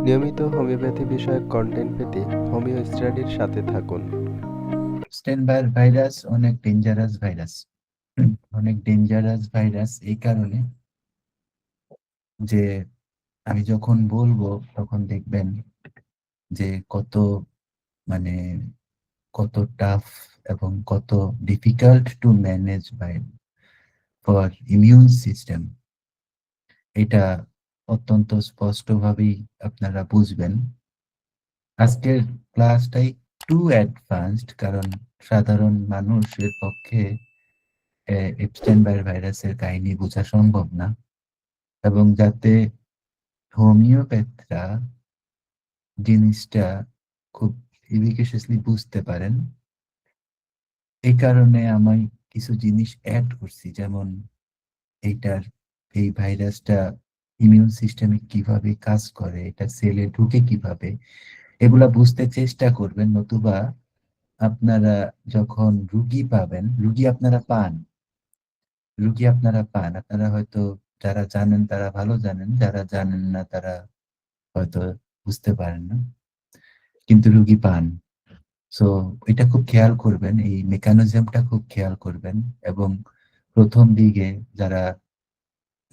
নিয়মিত হোমিওপ্যাথি বিষয়ক কন্টেন্ট পেতে হোমিও স্টাডির সাথে থাকুন। এপস্টেইন-বায়ার ভাইরাস অনেক ডেঞ্জারাস ভাইরাস। অনেক ডেঞ্জারাস ভাইরাস এই কারণে যে আমি যখন বলবো তখন দেখবেন যে মানে কত টাফ এবং কত difficult to manage by for immune system. এটা অত্যন্ত স্পষ্টভাবেই আপনারা বুঝবেন। আজকের ক্লাসটা একটু অ্যাডভান্সড, কারণ সাধারণ মানুষের পক্ষে এপস্টেইন-বায়ার ভাইরাসের কাহিনী বোঝা সম্ভব না, এবং যাতে হোমিওপ্যাথরা জিনিসটা খুব এফিকাসিয়াসলি বুঝতে পারেন, এই কারণে আমি কিছু জিনিস অ্যাড করছি, যেমন এইটার এই ভাইরাসটা ইমিউন সিস্টেমে কিভাবে কাজ করে, এটা সেলে ঢুকে কিভাবে, এগুলা বুঝতে চেষ্টা করবেন। নতুবা আপনারা যখন রুগী আপনারা পান, আপনারা হয়তো যারা জানেন তারা ভালো জানেন, যারা জানেন না তারা হয়তো বুঝতে পারেন না, কিন্তু রুগী পান। সো এটা খুব খেয়াল করবেন, এই মেকানিজমটা খুব খেয়াল করবেন। এবং প্রথম দিকে যারা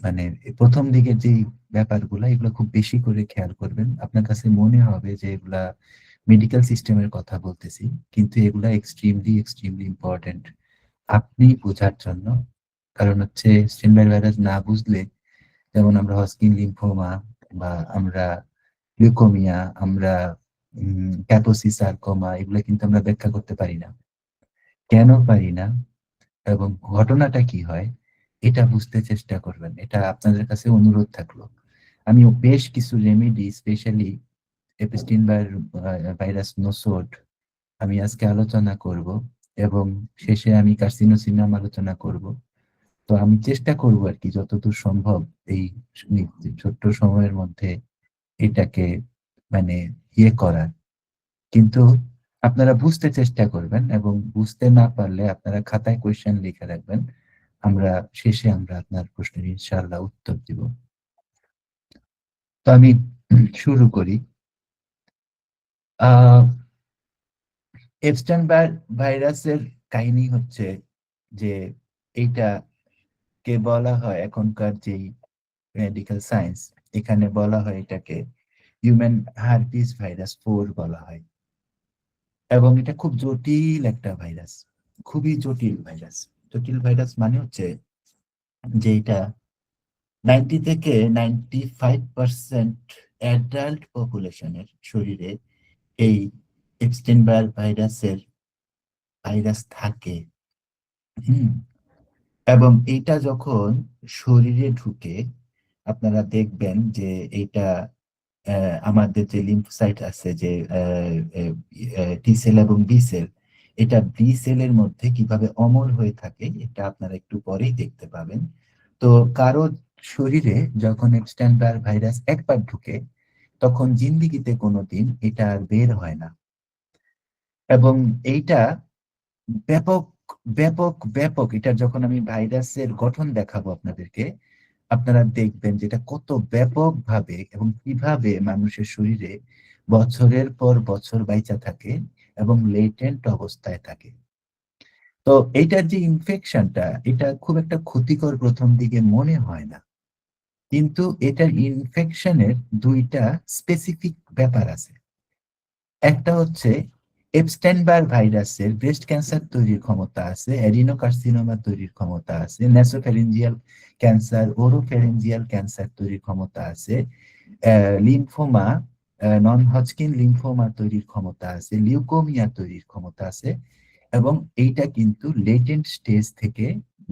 মানে প্রথম দিকের যে ব্যাপারগুলা, এগুলো খুব বেশি করে খেয়াল করবেন। আপনার কাছে মনে হবে যে এগুলা মেডিকেল সিস্টেমের কথা বলতেছি, কিন্তু এগুলা এক্সট্রিমলি এক্সট্রিমলি ইম্পর্টেন্ট আপনি বোঝার জন্য। কারণ হচ্ছে স্টেইন-বায়ার ভাইরাস না বুঝলে, যেমন আমরা হজকিন লিম্ফোমা বা আমরা লিউকোমিয়া, আমরা ক্যাপোসি সার্কোমা, এগুলো কিন্তু আমরা ব্যাখ্যা করতে পারি না। কেন পারি না এবং ঘটনাটা কি হয়, এটা বুঝতে চেষ্টা করবেন। এটা আপনাদের কাছে অনুরোধ থাকলো। আমি বেশ কিছু রেমেডি, স্পেশালি ভাইরাস নোসোড, আমি আজকে আলোচনা করব, এবং শেষে আমি কার্সিনোসিনাম আলোচনা করব। তো আমি চেষ্টা করব আর কি যতদূর সম্ভব এই ছোট্ট সময়ের মধ্যে এটাকে মানে করার। কিন্তু আপনারা বুঝতে চেষ্টা করবেন, এবং বুঝতে না পারলে আপনারা খাতায় কোয়েশ্চেন লিখে রাখবেন। শেষে আমরা আপনার প্রশ্নের ইনশাআল্লাহ উত্তর দিব। তো আমি শুরু করি। আহ এপস্টেইন ভাইরাসের কাহিনী হচ্ছে যে এইটা কে বলা হয়, এখনকার যেই মেডিকেল সায়েন্স, এখানে বলা হয় এটাকে হিউম্যান হারপিস ভাইরাস 4 বলা হয়। এবং এটা খুব জটিল একটা ভাইরাস, খুবই জটিল ভাইরাস। জটিল ভাইরাস মানে হচ্ছে যে এটা 90 থেকে 95% অ্যাডাল্ট পপুলেশনের শরীরে এই এপস্টেইন-বায়ার ভাইরাস থাকে। হুম। এবং এইটা যখন শরীরে ঢুকে, আপনারা দেখবেন যে এইটা আমাদের যে লিম্ফোসাইট আছে, যে টি সেল এবং বি সেল, এটা বি সেলের মধ্যে কিভাবে অমর হয়ে থাকে এটা আপনারা একটু পরেই দেখতে পাবেন। তো কারো শরীরে যখন এপস্টেইন-বায়ার ভাইরাস একবার ঢুকে, তখন জিন্দিগিতে কোনোদিন এটা আর বের হয় না। এবং এইটা ব্যাপক ব্যাপক ব্যাপক, এটা যখন আমি ভাইরাসের গঠন দেখাবো আপনাদেরকে, আপনারা দেখবেন যে এটা কত ব্যাপক ভাবে এবং কিভাবে মানুষের শরীরে বছরের পর বছর বাইচা থাকে এবং লেটেন্ট অবস্থায় থাকে। তো এইটার যে ইনফেকশনটা, এটা খুব একটা ক্ষতিকর প্রথম দিকে মনে হয় না, কিন্তু এটার ইনফেকশনের দুইটা স্পেসিফিক ব্যাপার আছে। একটা হচ্ছে এপস্টেইন-বায়ার ভাইরাসের ব্রেস্ট ক্যান্সার তৈরির ক্ষমতা আছে, অ্যাডিনোকার্সিনোমা তৈরির ক্ষমতা আছে, ন্যাসোফ্যারিঞ্জিয়াল ক্যান্সার, ওরোফ্যারিঞ্জিয়াল ক্যান্সার তৈরির ক্ষমতা আছে, লিম্ফোমা, নন হজকিন লিম্ফোমা তৈরির ক্ষমতা আছে, লিউকোমিয়া তৈরির ক্ষমতা আছে। এবং এইটা কিন্তু লেটেন্ট স্টেজ থেকে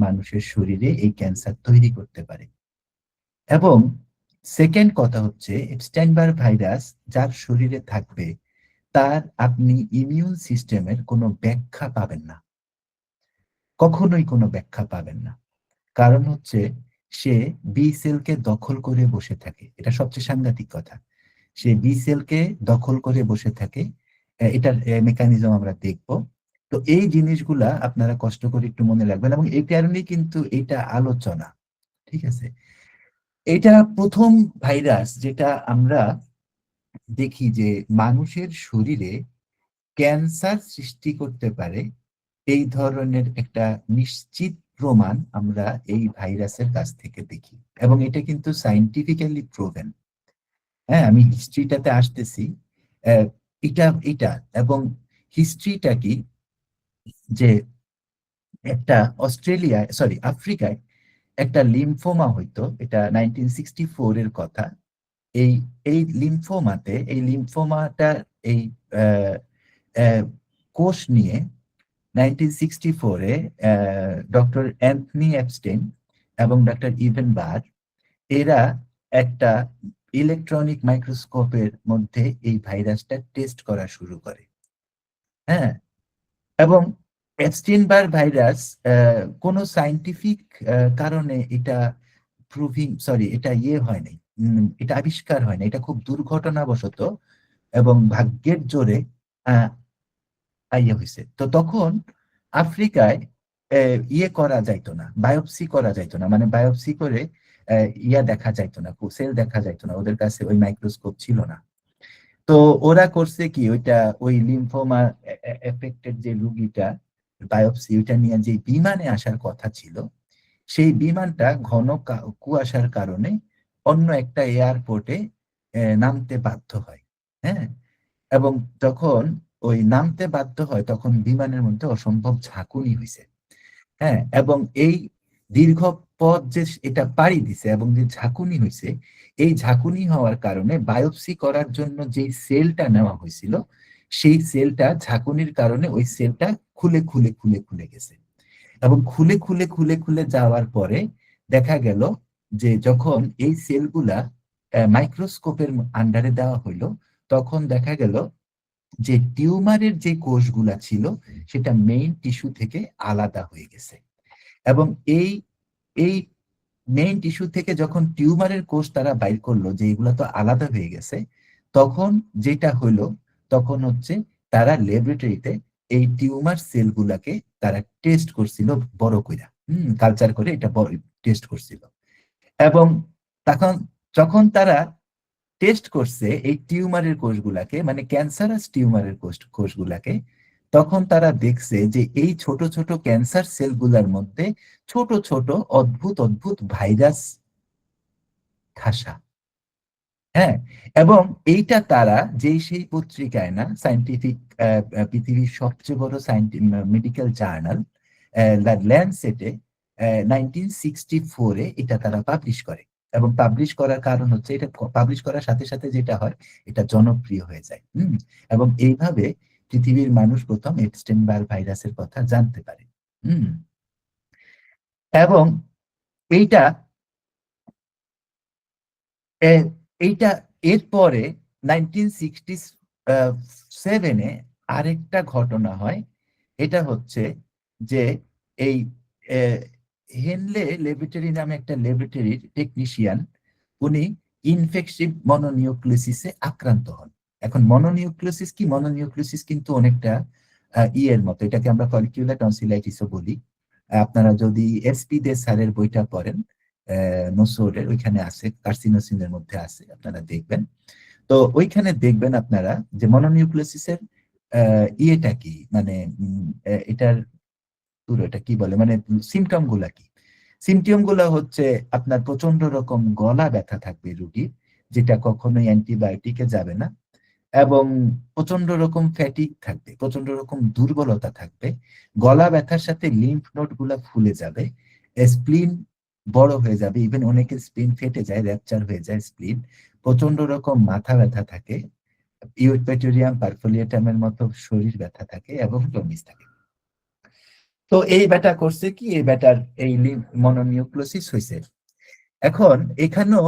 মানুষের শরীরে এই ক্যান্সার তৈরি করতে পারে। এবং সেকেন্ড কথা হচ্ছে, এপস্টেইন-বায়ার ভাইরাস যার শরীরে থাকবে, তার আপনি ইমিউন সিস্টেমের কোনো ব্যাখ্যা পাবেন না, কখনোই কোনো ব্যাখ্যা পাবেন না। কারণ হচ্ছে সে বি সেলকে দখল করে বসে থাকে, এটা সবচেয়ে সাংঘাতিক কথা। সে বি সেলকে দখল করে বসে থাকে। এটার মেকানিজম আমরা দেখব। তো এই জিনিসগুলা আপনারা কষ্ট করে একটু মনে রাখবেন, এবং এই কারণেই কিন্তু এটা আলোচনা। ঠিক আছে? এটা প্রথম ভাইরাস যেটা আমরা দেখি যে মানুষের শরীরে ক্যান্সার সৃষ্টি করতে পারে এই ধরনের একটা নিশ্চিত প্রমাণ আমরা এই ভাইরাসের কাছ থেকে দেখি, এবং এটা কিন্তু সাইন্টিফিক্যালি প্রুভেন। হ্যাঁ, আমি হিস্ট্রিটাতে আসতেছি। আহ, এটা এবং হিস্ট্রিটা কি, যে একটা আফ্রিকায় একটা লিম্ফোমা হইতো, এটা 1964 এর কথা। এই এই লিম্ফোমাটা এই আহ, আহ, কোষ নিয়ে 1964-এ ডক্টর অ্যান্থনি অ্যাপস্টেইন এবং ডক্টর ইভেন বার, এরা একটা ইলেকট্রনিক মাইক্রোস্কোপের মধ্যে এই ভাইরাসটা টেস্ট করা শুরু করে। হ্যাঁ, এবং এপস্টিন বার ভাইরাস কোনো সাইন্টিফিক কারণে এটা এটা হয় নাই, এটা আবিষ্কার হয় না, এটা খুব দুর্ঘটনাবশত এবং ভাগ্যের জোরে আহ, হয়েছে। তো তখন আফ্রিকায় করা যাইতো না, বায়োপসি করা যাইতো না, মানে বায়োপসি করে দেখা যাইতো না, সেল দেখা যাইতো না, ওদের কাছে ওই মাইক্রোস্কোপ ছিল না। তো ওরা করছে কি, ওই লিম্ফোমা এফেক্টেড যে রুগীটা, বায়োপসি ওইটা নিয়ে যে বিমানে আসার কথা ছিল, সেই বিমানটা ঘন কুয়াশার কারণে অন্য একটা এয়ারপোর্টে নামতে বাধ্য হয়। হ্যাঁ, এবং যখন ওই নামতে বাধ্য হয় তখন বিমানের মধ্যে অসম্ভব ঝাঁকুনি হয়েছে। হ্যাঁ, এবং এই দীর্ঘ পথ যে এটা পাড়ি দিছে এবং যে ঝাঁকুনি হয়েছে, এই ঝাঁকুনি হওয়ার কারণে বায়োপসি করার জন্য যে সেলটা নেওয়া হয়েছিল, সেই সেলটা ঝাঁকুনির কারণে ওই সেলটা খুলে খুলে খুলে খুলে গেছে। এবং খুলে খুলে খুলে খুলে যাওয়ার পরে দেখা গেল যে যখন এই সেলগুলা মাইক্রোস্কোপের আন্ডারে দেওয়া হইলো, তখন দেখা গেল যে টিউমারের যে কোষগুলা ছিল সেটা মেইন টিস্যু থেকে আলাদা হয়ে গেছে। এবং এই এই মেইন টিস্যু থেকে যখন টিউমারের কোষ তারা বাইর করলো যে এগুলা তো আলাদা হয়ে গেছে, তখন যেটা হলো, তখন হচ্ছে তারা ল্যাবরেটরিতে এই টিউমার সেলগুলাকে তারা টেস্ট করছিল, বড় কইরা কালচার করে এটা টেস্ট করছিল। এবং তখন যখন তারা টেস্ট করছে এই টিউমারের কোষগুলাকে, মানে ক্যান্সারাস টিউমারের কোষগুলাকে, তখন তারা দেখছে যে এই ছোট ছোট ক্যান্সার সেলগুলার মধ্যে ছোট ছোট অদ্ভুত অদ্ভুত ভাইরাস ঠাসা। হ্যাঁ, এবং এইটা তারা সেই পত্রিকায়, না সায়েন্টিফিক, পৃথিবীর সবচেয়ে বড় মেডিকেল জার্নাল ল্যান্ডসেটে 1964-এ এটা তারা পাবলিশ করে। এবং পাবলিশ করার কারণ হচ্ছে, এটা পাবলিশ করার সাথে সাথে যেটা হয়, এটা জনপ্রিয় হয়ে যায়। এবং এইভাবে পৃথিবীর মানুষ প্রথম এপস্টেইন বার ভাইরাসের কথা জানতে পারে। এবং এইটা এইটা এরপরে 1967-এ আরেকটা ঘটনা হয়। এটা হচ্ছে যে এই হেনলে ল্যাবরেটরি নামে একটা ল্যাবরেটরির টেকনিশিয়ান, উনি ইনফেকটিভ মনোনিউক্লিওসিসে আক্রান্ত হন। এখন মনোনিউক্লিওসিস কি, মনোনিউক্লিওসিস কিন্তু অনেকটা ইয়ের মতো, এটাকে আমরা ফলিকুলার টনসিলাইটিসও বলি। আপনারা যদি এসপি দে স্যারের বইটা পড়েন, নোসোরের ওইখানে আছে, কার্সিনোসিনের মধ্যে আছে, আপনারা দেখবেন। তো ওইখানে দেখবেন আপনারা যে মনোনিউক্লিওসিসের ইয়েটা কি, মানে এটার এটা কি বলে, মানে সিমটম গুলা কি। সিমটম গুলা হচ্ছে আপনার প্রচন্ড রকম গলা ব্যথা থাকবে রুগীর, যেটা কখনোই অ্যান্টিবায়োটিকে যাবে না। এবং প্রচন্ড রকম ফ্যাটিক থাকবে, প্রচন্ড রকম দুর্বলতা থাকবে, গলা ব্যথার সাথে লিম্ফ নোড গুলা ফুলে যাবে, স্প্লিন বড় হয়ে যাবে, ইভেন অনেকের স্প্লিন ফেটে যায়, র্যাপচার হয়ে যায় স্প্লিন, প্রচন্ড রকম মাথা ব্যথা থাকে, ইউপেটোরিয়াম পারফোলিয়েটামের মতো শরীর ব্যথা থাকে, এবং জন্ডিস থাকে। তো এই ব্যাটা করছে কি, এই ব্যাটার এই মনোনিউক্লিওসিস হয়েছে। এখন এখানেও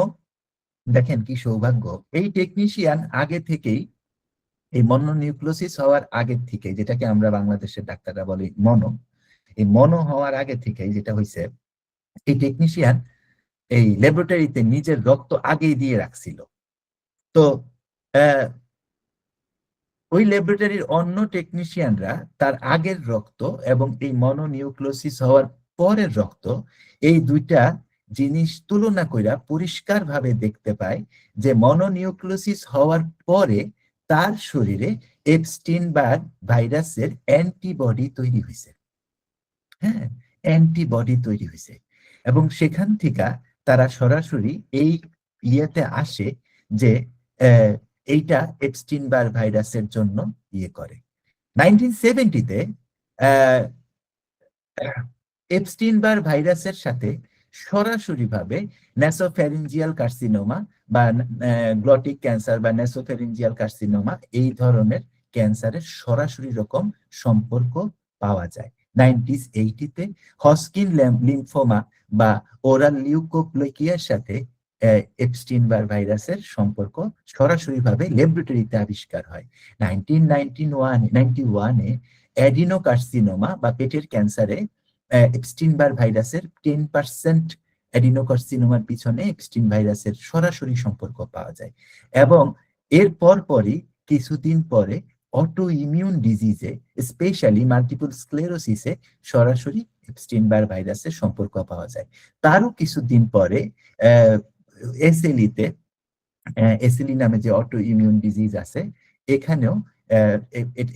দেখেন কি সৌভাগ্য, এই টেকনিশিয়ান আগে থেকেই, এই মনোনিউক্লিওসিস হওয়ার আগে থেকে, যেটাকে আমরা বাংলাদেশের ডাক্তাররা বলি মনো, এই মনো হওয়ার আগে থেকে যেটা হয়েছে, এই টেকনিশিয়ান এই ল্যাবরেটরিতে নিজের রক্ত আগেই দিয়ে রাখছিল। তো ওই ল্যাবরেটরির অন্য টেকনিশিয়ানরা তার আগের রক্ত এবং এই মনোনিউক্লিওসিস হওয়ার পরের রক্ত, এই দুইটা জিনিস তুলনা কইরা পরিষ্কারভাবে দেখতে পায় যে মনোনিউক্লিওসিস হওয়ার পরে তার শরীরে এপস্টিন বার্গ ভাইরাসের অ্যান্টিবডি তৈরি হয়েছে। হ্যাঁ, অ্যান্টিবডি তৈরি হয়েছে এবং সেখান থেকে তারা সরাসরি এই ইয়েতে আসে যে এইটা এপস্টিন বার্গ ভাইরাসের জন্য ইয়ে করে। 1970-তে এপস্টিন বার্গ ভাইরাসের সাথে সরাসরিভাবে ন্যাসোফ্যারিঞ্জিয়াল কার্সিনোমা বা গ্লটিক ক্যান্সার বা ন্যাসোফ্যারিঞ্জিয়াল কার্সিনোমা এই ধরনের ক্যান্সারের সরাসরি রকম সম্পর্ক পাওয়া যায়। 1980-তে হস্কিন লিম্ফোমা বা ওরাল লিউকোপ্লেকিয়ার সাথে এপস্টিন বার্গ ভাইরাসের সম্পর্ক সরাসরিভাবে ল্যাবরেটরিতে আবিষ্কার হয়। 1991-এ অ্যাডিনোকার্সিনোমা বা পেটের ক্যান্সারে এপস্টিন বার্গ ভাইরাসের 10% অ্যাডিনোকার্সিনোমার পিছনে এপস্টিন ভাইরাসের সরাসরি সম্পর্ক পাওয়া যায় এবং এর পরপরই কিছুদিন পরে অটো ইমিউন ডিজিজে স্পেশালি মাল্টিপল স্ক্লেরোসিসে সরাসরি এপস্টিন বার্গ ভাইরাসের সম্পর্ক পাওয়া যায়। তারও কিছুদিন পরে এসএলইতে এসএলই নামে যে অটো ইমিউন ডিজিজ আছে এখানেও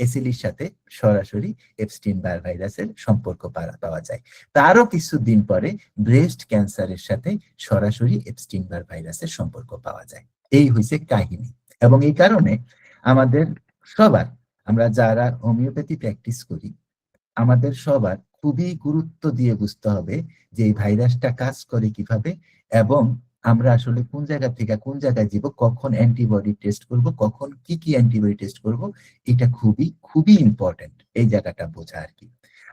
এসএলইর সাথে সরাসরি এপস্টিন বার্গ ভাইরাসের সম্পর্ক পাওয়া যায়। তারও কিছুদিন পরে ব্রেস্ট ক্যান্সারের সাথে সরাসরি এপস্টিন বার্গ ভাইরাসের সম্পর্ক পাওয়া যায়। এই হইছে কাহিনী এবং এই কারণে আমাদের সবার, আমরা যারা হোমিওপ্যাথি প্র্যাকটিস করি, আমাদের সবার খুবই গুরুত্ব দিয়ে বুঝতে হবে যে এই ভাইরাসটা কাজ করে কিভাবে এবং আমরা আসলে কোন জায়গা থেকে কোন জায়গায় যাব, কখন অ্যান্টিবডি টেস্ট করব, কখন কি কি অ্যান্টিবডি টেস্ট করব, এটা খুবই খুবই ইম্পর্টেন্ট এই জায়গাটা বোঝা আর কি।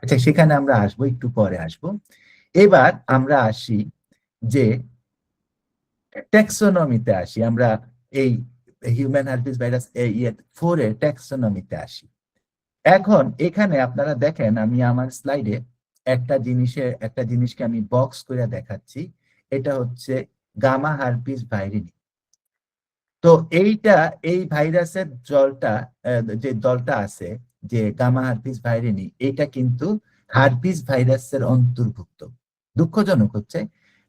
আচ্ছা, সেখানে আমরা আসবো, একটু পরে আসবো। এবার আমরা আসি যে ট্যাক্সোনমিতে আসি, আমরা এই হিউম্যান হার্পিস ভাইরাস 4 এর ট্যাক্সোনমিতে আসি। এখন এখানে আপনারা দেখেন, আমি আমার স্লাইডে একটা জিনিসকে আমি বক্স করে দেখাচ্ছি। এটা হচ্ছে গামা হার্পিস ভাইরিনি। তো এই ভাইরাসের যে দলটা আছে, যে গামা হার্পিস ভাইরিনি, এটা কিন্তু হার্পিস ভাইরাসের অন্তর্ভুক্ত। দুঃখজনক হচ্ছে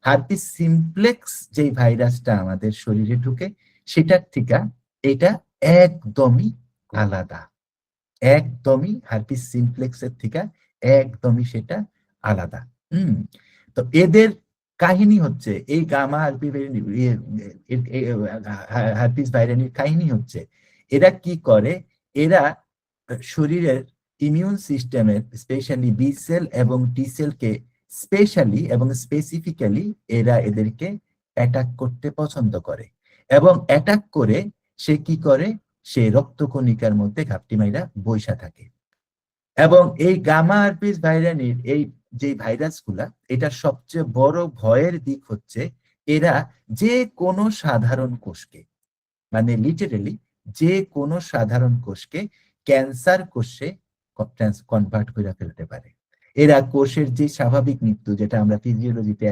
হার্পিস সিমপ্লেক্স যে ভাইরাসটা আমাদের শরীরে ঢুকে সেটার থেকে এটা একদমই আলাদা। একদমই হার্পিস সিমপ্লেক্সের থেকে একদমই সেটা আলাদা। তো এদের কাহিনী হচ্ছে, এই গামা হার্পিস ভাইরানির কাহিনী হচ্ছে, এরা কি করে, এরা শরীরের ইমিউন সিস্টেমের স্পেশালি বি সেল এবং টি সেলকে স্পেশালি এবং স্পেসিফিক্যালি এদেরকে অ্যাটাক করতে পছন্দ করে এবং অ্যাটাক করে সে কি করে, সে রক্তকণিকার মধ্যে ঘাপটি মাইরা বইসা থাকে। এবং এই গামা হার্পিস ভাইরানির এই যে ভাইরাসগুলা, এটা সবচেয়ে বড় ভয়ের দিক হচ্ছে এরা যে কোনো সাধারণ কোষকে, মানে লিটারেলি যে কোনো সাধারণ কোষকে ক্যান্সার কোষে কনভার্ট করে ফেলতে পারে। এরা কোষের যে স্বাভাবিক মৃত্যু, যেটা আমরা ফিজিওলজিতে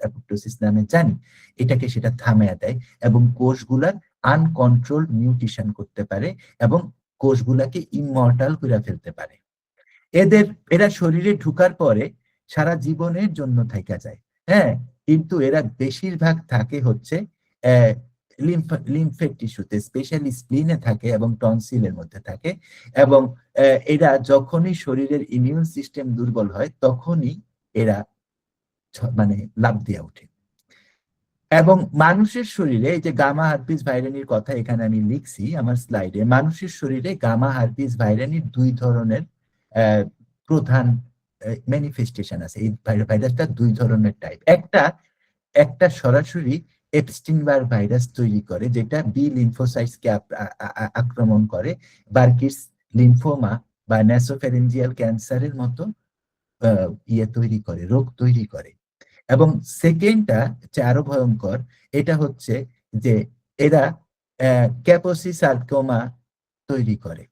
অ্যাপোপ্টোসিস নামে জানি, এটাকে সেটা থামিয়ে দেয় এবং কোষগুলার আনকন্ট্রোলড মিউটেশন করতে পারে এবং কোষগুলাকে ইমমর্টাল করে ফেলতে পারে। এরা শরীরে ঢুকার পরে সারা জীবনের জন্য থাইকা যায়। হ্যাঁ, কিন্তু এরা বেশিরভাগ থাকে হচ্ছে লিম্ফের টিস্যুতে, স্পেশালি স্প্লিনে থাকে এবং টনসিলের মধ্যে থাকে এবং এরা যখনই শরীরের ইমিউন সিস্টেম দুর্বল হয় তখনই এরা মানে লাফ দিয়ে ওঠে। এবং মানুষের শরীরে, এই যে গামা হার্পিস ভাইরানির কথা এখানে আমি লিখছি আমার স্লাইডে, মানুষের শরীরে গামা হার্পিস ভাইরানির 2 ধরনের প্রধান ম্যানিফেস্টেশন আছে। এই ভাইরাসটা 2 ধরনের টাইপ। একটা সরাসরি এপস্টিন বার্গ ভাইরাস তৈরি করে, যেটা বি লিম্ফোসাইটসকে আক্রমণ করে, বার্কিস লিম্ফোমা বা ন্যাসোফ্যারিঞ্জিয়াল ক্যান্সারের মতো তৈরি করে, রোগ তৈরি করে। এবং সেকেন্ডটা হচ্ছে আরো ভয়ঙ্কর, এটা হচ্ছে যে এরা ক্যাপোসি সার্কোমা তৈরি করে।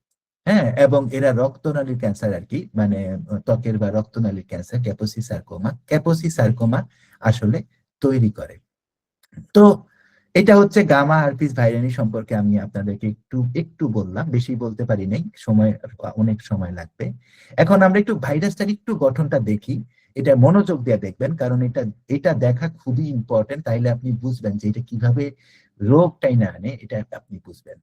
হ্যাঁ, এবং এরা রক্তনালীর ক্যান্সার আর কি, মানে ত্বকের বা রক্তনালীর ক্যান্সার ক্যাপোসি সার্কোমা আসলে তৈরি করে। তো এটা হচ্ছে গামা হার্পিস ভাইরানি সম্পর্কে আমি আপনাদেরকে একটু বললাম, বেশি বলতে পারি নাই, অনেক সময় লাগবে। এখন আমরা একটু ভাইরাসটার একটু গঠনটা দেখি এটা মনোযোগ দিয়ে দেখবেন, কারণ এটা এটা দেখা খুবই ইম্পর্টেন্ট, তাইলে আপনি বুঝবেন যে এটা কিভাবে রোগটাই না আনে, এটা আপনি বুঝবেন।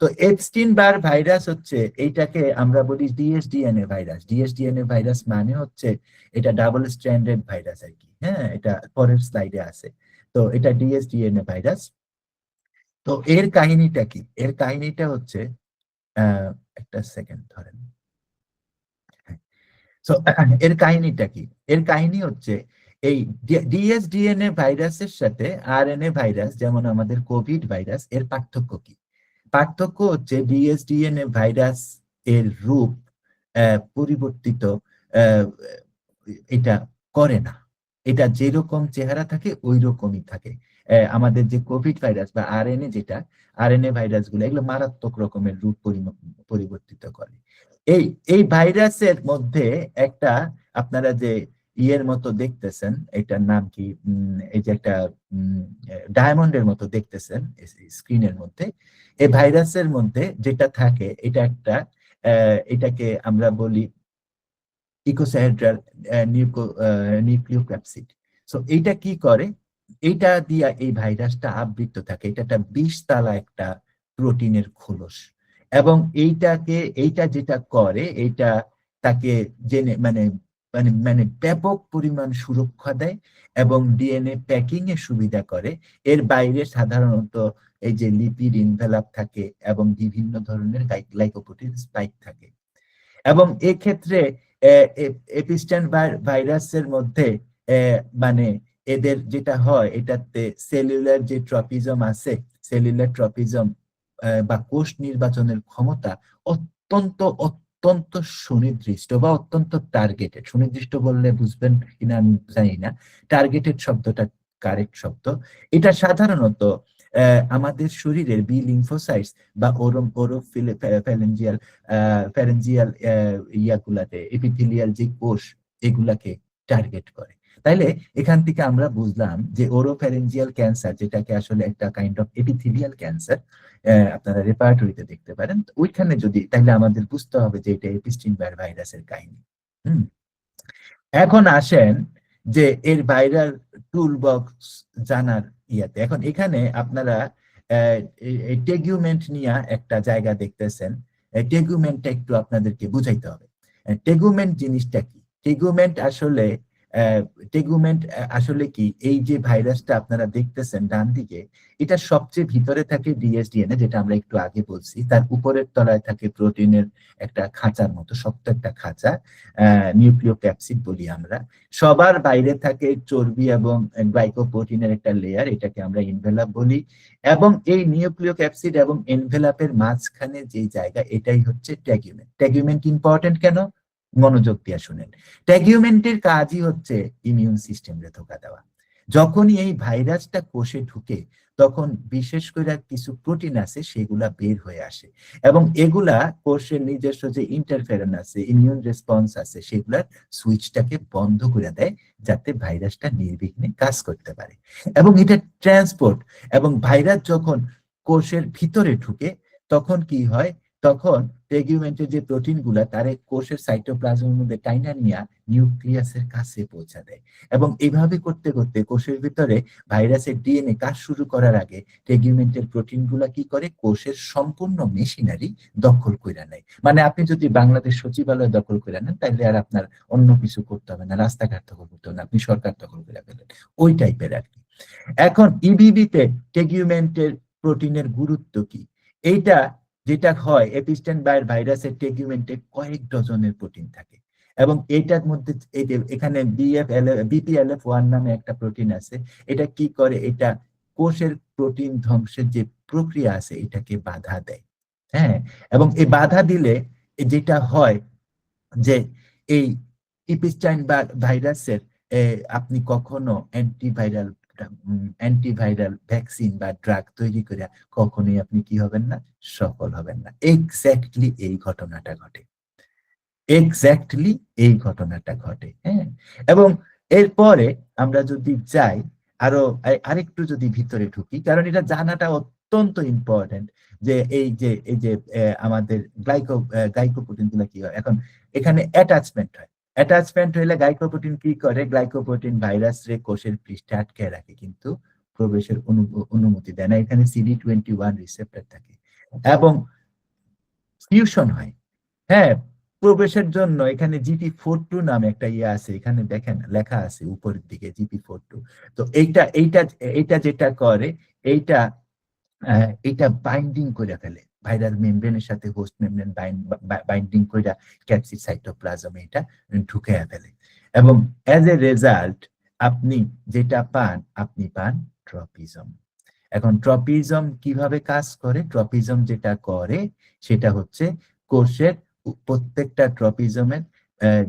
তো এপস্টিন বার ভাইরাস হচ্ছে, এইটাকে আমরা বলি ডিএসডিএনএ ভাইরাস। ডিএসডিএনএ ভাইরাস মানে হচ্ছে এটা ডাবল স্ট্র্যান্ডেড ভাইরাস আর কি। হ্যাঁ, এটা পরের স্লাইডে আছে। তো এটা ডিএসডিএনএ ভাইরাস। তো এর কাহিনীটা কি? এর কাহিনীটা হচ্ছে, আহ একটা সেকেন্ড ধরেন। সো এর কাহিনীটা কি? এর কাহিনী হচ্ছে এই ডিএসডিএনএ ভাইরাসের সাথে আরএনএ ভাইরাস, যেমন আমাদের কোভিড ভাইরাস, এর পার্থক্য কি? পার্থক্য হচ্ছে ডিএসডিএনএ ভাইরাস এর রূপ পরিবর্তিত আহ, এটা করে না। এটা যেরকম চেহারা থাকে ওই রকমই থাকে। আমাদের যে কোভিড ভাইরাস বা আরএনএ, যেটা আরএনএ ভাইরাস গুলো, এগুলো মারাত্মক রকমের রূপ পরিবর্তিত করে। এই এই ভাইরাসের মধ্যে একটা, আপনারা যে ইয়ের মতো দেখতেছেন, এটার নাম কি, এই যে একটা ডায়মন্ডের মতো দেখতেছেন স্ক্রিনের মধ্যে, এই ভাইরাসের মধ্যে যেটা থাকে, এটা একটা এটাকে আমরা বলি ইকোসাহেড্রাল নিউক্লিওক্যাপসিড। সো এইটা কি করে? এইটা দিয়া এই ভাইরাসটা আবৃত থাকে। এটা একটা 20 তালা একটা প্রোটিনের খোলস। এবং এইটা যেটা করে, এইটা তাকে জেনে মানে মানে মানে ব্যাপক পরিমাণ সুরক্ষা দেয় এবং ডিএনএ প্যাকিং এর সুবিধা করে। এর বাইরে সাধারণত এই যে লিপিড ইনভেলাপ থাকে এবং বিভিন্ন ধরনের গ্লাইকোপ্রোটিন স্পাইক থাকে। এবং এক্ষেত্রে এপিস্টেন ভাইরাসের মধ্যে মানে এদের যেটা হয়, এটাতে সেলুলার যে ট্রপিজম আছে, সেলুলার ট্রপিজম বা কোষ নির্বাচনের ক্ষমতা অত্যন্ত অত্যন্ত সুনির্দিষ্ট বা অত্যন্ত টার্গেটেড। সুনির্দিষ্ট বললে বুঝবেন কিনা আমি জানি না, টার্গেটেড শব্দটা কারেক্ট শব্দ। এটা সাধারণত আমাদের শরীরের বি লিম্ফোসাইটস বা ওরোফ্যারেঞ্জিয়াল ফ্যারেঞ্জিয়াল ইয়াগুলাতে, এপিথেলিয়াল যে কোষ, এগুলাকে টার্গেট করে। তাইলে এখান থেকে আমরা বুঝলাম যে ওরোফ্যারেঞ্জিয়াল ক্যান্সার, যেটাকে আসলে একটা কাইন্ড অফ এপিথেলিয়াল ক্যান্সার, আপনারা রেপার্টরিতে দেখতে পারেন, ওইখানে যদি, তাহলে আমাদের বুঝতে হবে যে এটা এপিস্টিন ভাইরাসের কাহিনী। হুম। এখন আসেন যে এর ভাইরাল টুল বক্স জানার ইয়াতে। এখন এখানে আপনারা টেগুমেন্ট নিয়ে একটা জায়গা দেখতেছেন। টেগুমেন্টটা একটু আপনাদেরকে বুঝাইতে হবে। টেগুমেন্ট জিনিসটা কি? টেগুমেন্ট আসলে টেগুমেন্ট আসলে কি? এই যে ভাইরাসটা আপনারা দেখতেছেন ডান দিকে, এটা সবচেয়ে ভিতরে থাকে ডিএসডিএনএ, যেটা আমরা একটু আগে বলছি। তার উপরের তলায় থাকে প্রোটিনের একটা খাঁচার মতো শক্ত একটা খাঁচা, নিউক্লিওক্যাপসিড বলি আমরা। সবার বাইরে থাকে চর্বি এবং গ্লাইকোপ্রোটিনের একটা লেয়ার, এটাকে আমরা এনভেলাপ বলি। এবং এই নিউক্লিওক্যাপসিড এবং এনভেলাপের মাঝখানে যে জায়গা, এটাই হচ্ছে ট্যাগুমেন্ট। ট্যাগুমেন্ট ইম্পর্টেন্ট কেন? মনোযোগ দিয়ে শুনেন। ট্যাগুমেন্টের কাজই হচ্ছে ইমিউন সিস্টেমে ধোঁকা দেওয়া। যখনই এই ভাইরাসটা কোষে ঢুকে, তখন বিশেষ করে কিছু প্রোটিন আছে, সেগুলা বের হয়ে আসে এবং এগুলা কোষের নিজস্ব যে ইন্টারফেরন আছে, ইমিউন রেসপন্স আছে, সেগুলার সুইচটাকে বন্ধ করে দেয়, যাতে ভাইরাসটা নির্বিঘ্নে কাজ করতে পারে। এবং এটা ট্রান্সপোর্ট, এবং ভাইরাস যখন কোষের ভিতরে ঢুকে, তখন কি হয়? তখন টেগুমেন্টের যে প্রোটিন গুলা, তারে কোষের সাইটোপ্লাজমের মধ্যে টাইনা নিয়ে নিউক্লিয়াসের কাছে পৌঁছা দেয়। এবং এভাবে করতে করতে কোষের ভিতরে ভাইরাসের ডিএনএ কাজ শুরু করার আগে টেগুমেন্টের প্রোটিন গুলা কি করে? কোষের সম্পূর্ণ মেশিনারি দখল করে নেয়। মানে আপনি যদি বাংলাদেশ সচিবালয় দখল করে নেন, তাহলে আর আপনার অন্য কিছু করতে হবে না, রাস্তাঘাট দখল করতে হবে না, আপনি সরকার দখল করে ফেলেন, ওই টাইপের আর কি। এখন ইবিবিতে টেগুমেন্টের প্রোটিনের গুরুত্ব কি? এইটা যেটা হয়, এপিস্টেন ভাইরাসের টেগুমেন্টে কয়েক ডজনের প্রোটিন থাকে। এবং এইটার মধ্যে এই যে এখানে বিপিএলএফ1 নামে একটা প্রোটিন আছে। এটা কি করে? এটা কোষের প্রোটিন ধ্বংসের যে প্রক্রিয়া আছে, এটাকে বাধা দেয়। হ্যাঁ, এবং এই বাধা দিলে যেটা হয় যে এই ইপিস্টাইন বা ভাইরাসের আপনি কখনো অ্যান্টিভাইরাল ভ্যাকসিন বা ড্রাগ তৈরি করে কখনোই আপনি কি হবেন না? সফল হবেন না। এক্স্যাক্টলি এই ঘটনাটা ঘটে। এক্স্যাক্টলি এই ঘটনাটা ঘটে। হ্যাঁ, এবং এরপরে আমরা যদি যাই আরো আরেকটু যদি ভিতরে ঢুকি, কারণ এটা জানাটা অত্যন্ত ইম্পর্টেন্ট যে এই যে আমাদের গ্লাইকোপ্রোটিন গুলা কি হয়। এখন এখানে অ্যাটাচমেন্ট হয়। অ্যাটাচমেন্ট হইলে গ্লাইকোপ্রোটিন কি করে, গ্লাইকোপ্রোটিন ভাইরাস রে কোষের পৃষ্ঠে আটকে রাখে, কিন্তু প্রবেশের অনুমতি দেয় না। এখানে CD21 রিসেপ্টর থাকে এবং ফিউশন হয়। হ্যাঁ, প্রবেশের জন্য এখানে GP42 নামে একটা ইয়ে আছে, এখানে দেখেন লেখা আছে উপরের দিকে GP42। তো এইটা এইটা এইটা যেটা করে, এইটা এটা বাইন্ডিং করে ফেলে ভাইরাল মেমব্রেনের সাথে, হোস্ট মেমব্রেন বাইন্ডিং করে ক্যাপসিড সাইটোপ্লাজমে এটা ঢুকে ফেলে, এবং অ্যাজ এ রেজাল্ট আপনি যেটা পান, আপনি পান ট্রপিজম। এখন ট্রপিজম কিভাবে কাজ করে? ট্রপিজম যেটা করে সেটা হচ্ছে কোষের প্রত্যেকটা ট্রপিজমের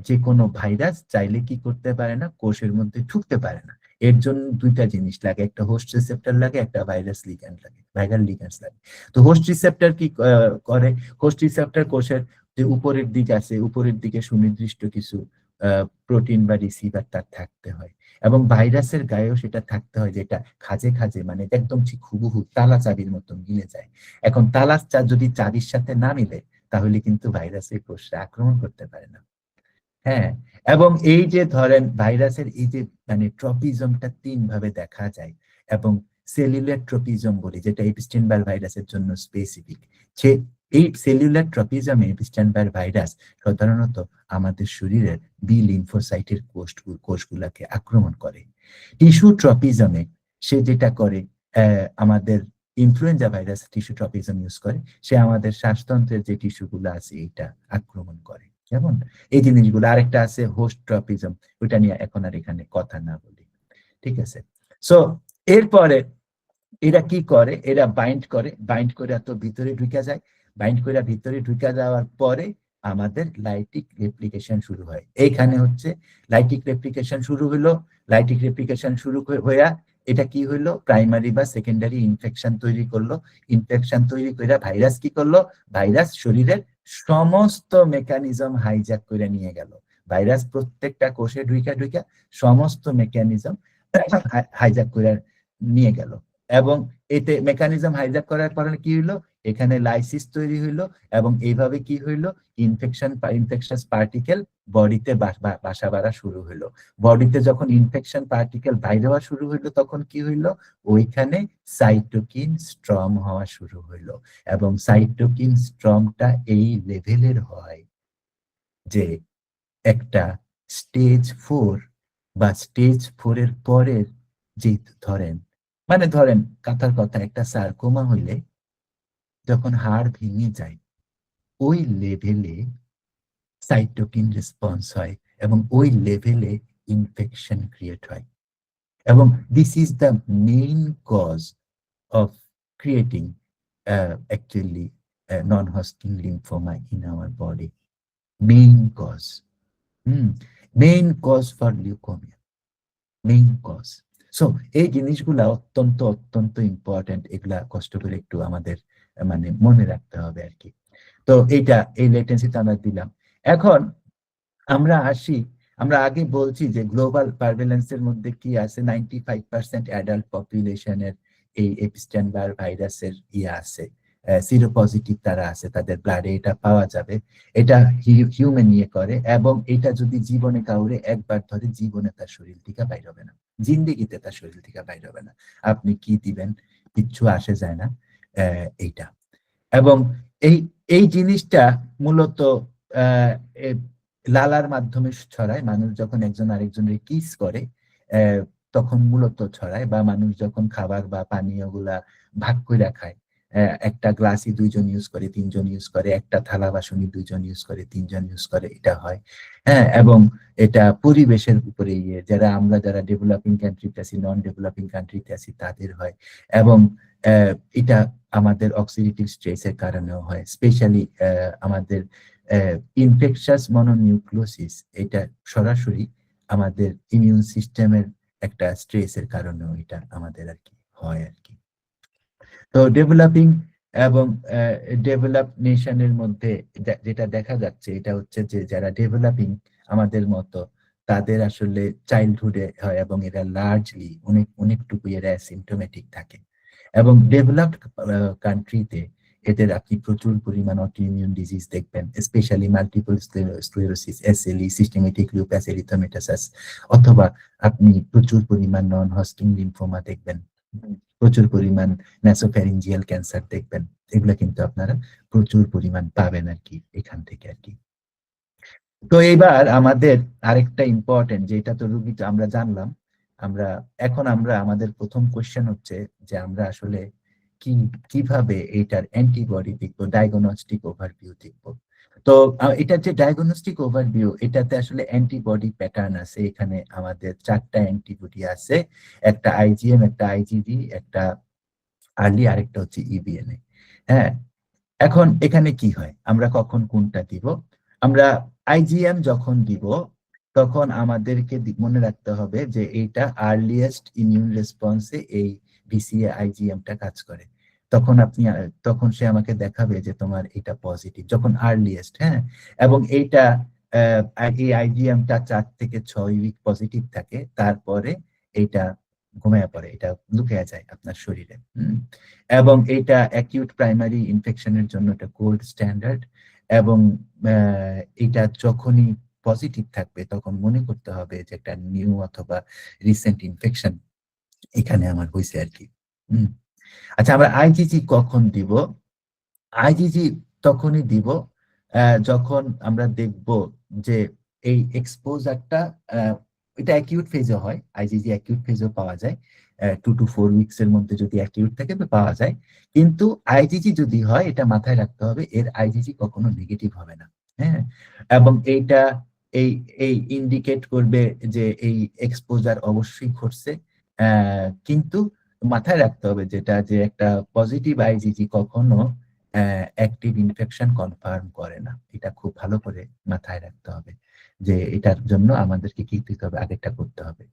যে কোনো ভাইরাস চাইলে কি করতে পারে না, কোষের মধ্যে ঢুকতে পারে না। এর জন্য দুইটা জিনিস লাগে, একটা হোস্ট রিসেপ্টর লাগে, একটা ভাইরাস লিগ্যান্ড লাগে, ভাইরাল লিগ্যান্ডস লাগে। তো হোস্ট রিসেপ্টর কি করে? হোস্ট রিসেপ্টর কোষের যে উপরের দিক আছে, উপরের দিকে সুনির্দিষ্ট কিছু প্রোটিন বা রিসিভার তার থাকতে হয়, এবং ভাইরাসের গায়েও সেটা থাকতে হয়, যেটা খাঁজে খাঁজে মানে একদম ঠিক হুবহু তালা চাবির মতো মিলে যায়। এখন তালা যদি চাবির সাথে না মিলে, তাহলে কিন্তু ভাইরাসের কোষে আক্রমণ করতে পারে না। হ্যাঁ, এবং এই যে ধরেন ভাইরাসের এই যে মানে ট্রপিজমটা 3 ভাবে দেখা যায়, এবং সেলুলার ট্রপিজম বলি, যেটা এপিস্টেইন-বায়ার ভাইরাসের জন্য স্পেসিফিক। সে এই সেলুলার ট্রপিজমে এপিস্টেইন-বায়ার ভাইরাস সাধারণত আমাদের শরীরের বি লিম্ফোসাইটের কোষগুলাকে আক্রমণ করে। টিস্যু ট্রপিজমে সে যেটা করে, আমাদের influenza virus tissue tropism use করে, সে আমাদের শ্বাসতন্ত্রের যে টিস্যুগুলো আছে এটা আক্রমণ করে। যেমন এই জিনিসগুলো, আরেকটা আছে হোস্ট ট্রপিজম, ওইটা নিয়ে এখন আর এখানে কথা না বলি, ঠিক আছে? সো এরপরে এরা কি করে, এরা বাইন্ড করে এত ভিতরে ঢুকে যায়, বাইন্ড করে ভিতরে ঢুকে যাওয়ার পরে আমাদের লাইটিক রেপ্লিকেশন শুরু হয়। এইখানে হচ্ছে লাইটিক রেপ্লিকেশন শুরু হলো, লাইটিক রেপ্লিকেশন শুরু হইয়া এটা কি হইলো, প্রাইমারি বা সেকেন্ডারি ইনফেকশন তৈরি করলো। ইনফেকশন তৈরি করে ভাইরাস কি করলো, ভাইরাস শরীরের সমস্ত মেকানিজম হাইজ্যাক করে নিয়ে গেল। ভাইরাস প্রত্যেকটা কোষে ঢুইকা সমস্ত মেকানিজম হাইজ্যাক করে নিয়ে গেল, এবং এতে মেকানিজম হাইজ্যাক করার কারণে কি হইলো, এখানে লাইসিস তৈরি হইলো, এবং এইভাবে কি হইলো, ইনফেকশাস পার্টিকেল বডিতে বাসা বাড়া শুরু হইলো। বডিতে যখন ইনফেকশন পার্টিকেল বাইরে হওয়া শুরু হইলো, তখন কি হইলো, ওইখানে সাইটোকিন স্ট্রম হওয়া শুরু হইলো, এবং সাইটোকিন স্ট্রমটা এই লেভেলের হয় যে একটা স্টেজ 4 বা স্টেজ 4 এর পরের যে ধরেন, মানে ধরেন কথার কথা, একটা সার্কোমা হইলে যখন হাড় ভেঙে যায়, ওই লেভেলে সাইটোকিন রেসপন্স হয়, এবং ওই লেভেলে ইনফেকশন ক্রিয়েট হয়, এবং this is the main cause of creating actually non-Hodgkin lymphoma in our body. Main cause. Main cause for leukemia. Main cause. So এই জিনিসগুলা অত্যন্ত অত্যন্ত ইম্পর্টেন্ট, এগুলা কষ্ট করে একটু আমাদের মানে মনে রাখতে হবে আর কি। তো এইটা এই লেটেন্সিটা আমরা দিলাম। এখন আমরা আসি, আমরা আগে বলছি যে গ্লোবাল পারভেলেন্সের মধ্যে কি আছে, 95% অ্যাডাল্ট পপুলেশনের এই এপিস্টেইন-বায়ার ভাইরাসের ইয়ে আছে, সিরো পজিটিভ তারা আছে, তাদের ব্লাডে এটা পাওয়া যাবে। এটা হিউম্যান ইয়ে করে, এবং এটা যদি জীবনে কাউরে একবার ধরে, জীবনে তার শরীর থেকে বাইর হবে না, জিন্দেগিতে তার শরীর থেকে বাইর হবে না। আপনি কি দিবেন, কিচ্ছু আসে যায় না এইটা। এবং এই এই জিনিসটা মূলত লালার মাধ্যমে ছড়ায়। মানুষ যখন একজন আরেকজনের কিস করে তখন মূলত ছড়ায়, বা মানুষ যখন খাবার বা পানীয় গুলা ভাগ করে খায়, একটা গ্লাসই 2 জন ইউজ করে, 3 জন ইউজ করে, একটা থালা বাসনই 2 জন ইউজ করে, 3 জন ইউজ করে, এটা হয়। হ্যাঁ, এবং এটা পরিবেশের উপরে ইয়ে, আমরা যারা ডেভেলপিং কান্ট্রিতে আছি, নন ডেভেলপিং কান্ট্রিতে আছি, তাদের হয়। এবং এটা আমাদের অক্সিডেটিভ স্ট্রেসের কারণেও হয়, স্পেশালি আমাদের ইনফেকশাস মনোনিউক্লিওসিস, এটা সরাসরি আমাদের ইমিউন সিস্টেমের একটা স্ট্রেসের কারণেও এটা আমাদের আর কি হয় আর কি। তো ডেভেলপিং এবং ডেভেলপ নেশনের মধ্যে যেটা দেখা যাচ্ছে, এটা হচ্ছে যে যারা ডেভেলপিং আমাদের মতো, তাদের আসলে চাইল্ডহুডে হয়, এবং এরা লার্জলি অনেকটুকু এরা অ্যাসিম্পটোমেটিক থাকে, এবং ডেভেলপড কান্ট্রিতে এদের আপনি প্রচুর পরিমাণ অটোইমিউন ডিজিজ দেখবেন, specially multiple sclerosis, SLE, systemic lupus erythematosus, অথবা আপনি প্রচুর পরিমাণ নন হজকিন লিম্ফোমা দেখবেন, প্রচুর পরিমাণ ন্যাসোফ্যারিঞ্জিয়াল ক্যান্সার দেখবেন। এগুলো কিন্তু আপনারা প্রচুর পরিমাণ পাবেন আর কি এখান থেকে আর কি। তো এইবার আমাদের আরেকটা ইম্পর্টেন্ট, যেটা তো রুগী আমরা জানলাম, আমরা আমাদের প্রথম কোশ্চেন হচ্ছে যে আমরা আসলে কিভাবে এটার অ্যান্টিবডি দেখবো, ডায়াগনস্টিক ওভারভিউ দেখবো। তো এটার যে ডায়াগনস্টিক ওভারভিউ, এটাতে আসলে অ্যান্টিবডি প্যাটার্ন আছে। এখানে আমাদের 4টা অ্যান্টিবডি আছে, একটা আইজিএম, একটা আইজিডি, একটা আর্লি, আরেকটা হচ্ছে ইবিএনএ। হ্যাঁ, এখন এখানে কি হয়, আমরা কখন কোনটা দিব? আমরা আইজিএম যখন দিব তখন আমাদেরকে মনে রাখতে হবে যে এইটা আর্লিয়েস্ট ইমিউন রেসপন্সে এই বিসিএ আইজিএমটা কাজ করে। তখন সে আমাকে দেখাবে যে তোমার এটা পজিটিভ, যখন আর্লিয়েস্ট। হ্যাঁ, এবং এইটা এই আইজিএমটা 4 থেকে 6 উইক পজিটিভ থাকে, তারপরে এইটা ঘুমিয়ে পড়ে, এটা লুকিয়ে যায় আপনার শরীরে। এবং এটা অ্যাকিউট প্রাইমারি ইনফেকশনের জন্য এটা গোল্ড স্ট্যান্ডার্ড। এবং এটা যখনই পজিটিভ থাকবে তখন মনে করতে হবে যে একটা নিউ অথবা রিসেন্ট ইনফেকশন এখানে আমার হয়েছে আর কি। আচ্ছা, আমরা আইজিজি কখন দিব? আইজিজি তখনই দিব যখন আমরা দেখব যে এই এক্সপোজারটা, এটা অ্যাকিউট ফেজে হয়, আইজিজি অ্যাকিউট ফেজেও পাওয়া যায়, 2 to 4 উইকস এর মধ্যে যদি অ্যাকিউট থাকে তো পাওয়া যায়। কিন্তু আইজিজি যদি হয়, এটা মাথায় রাখতে হবে, এর আইজিজি কখনো নেগেটিভ হবে না। হ্যাঁ, এবং এইটা এই এই ইন্ডিকেট করবে যে এই এক্সপোজার অবশ্যই ঘটছে। কিন্তু মাথায় রাখতে হবে যেটা, যে একটা পজিটিভ আইজিজি কখনো অ্যাক্টিভ ইনফেকশন কনফার্ম করে না। এটা খুব ভালো করে মাথায় রাখতে হবে যে এটার জন্য আমাদেরকে কি দিতে হবে, আগেরটা করতে হবে।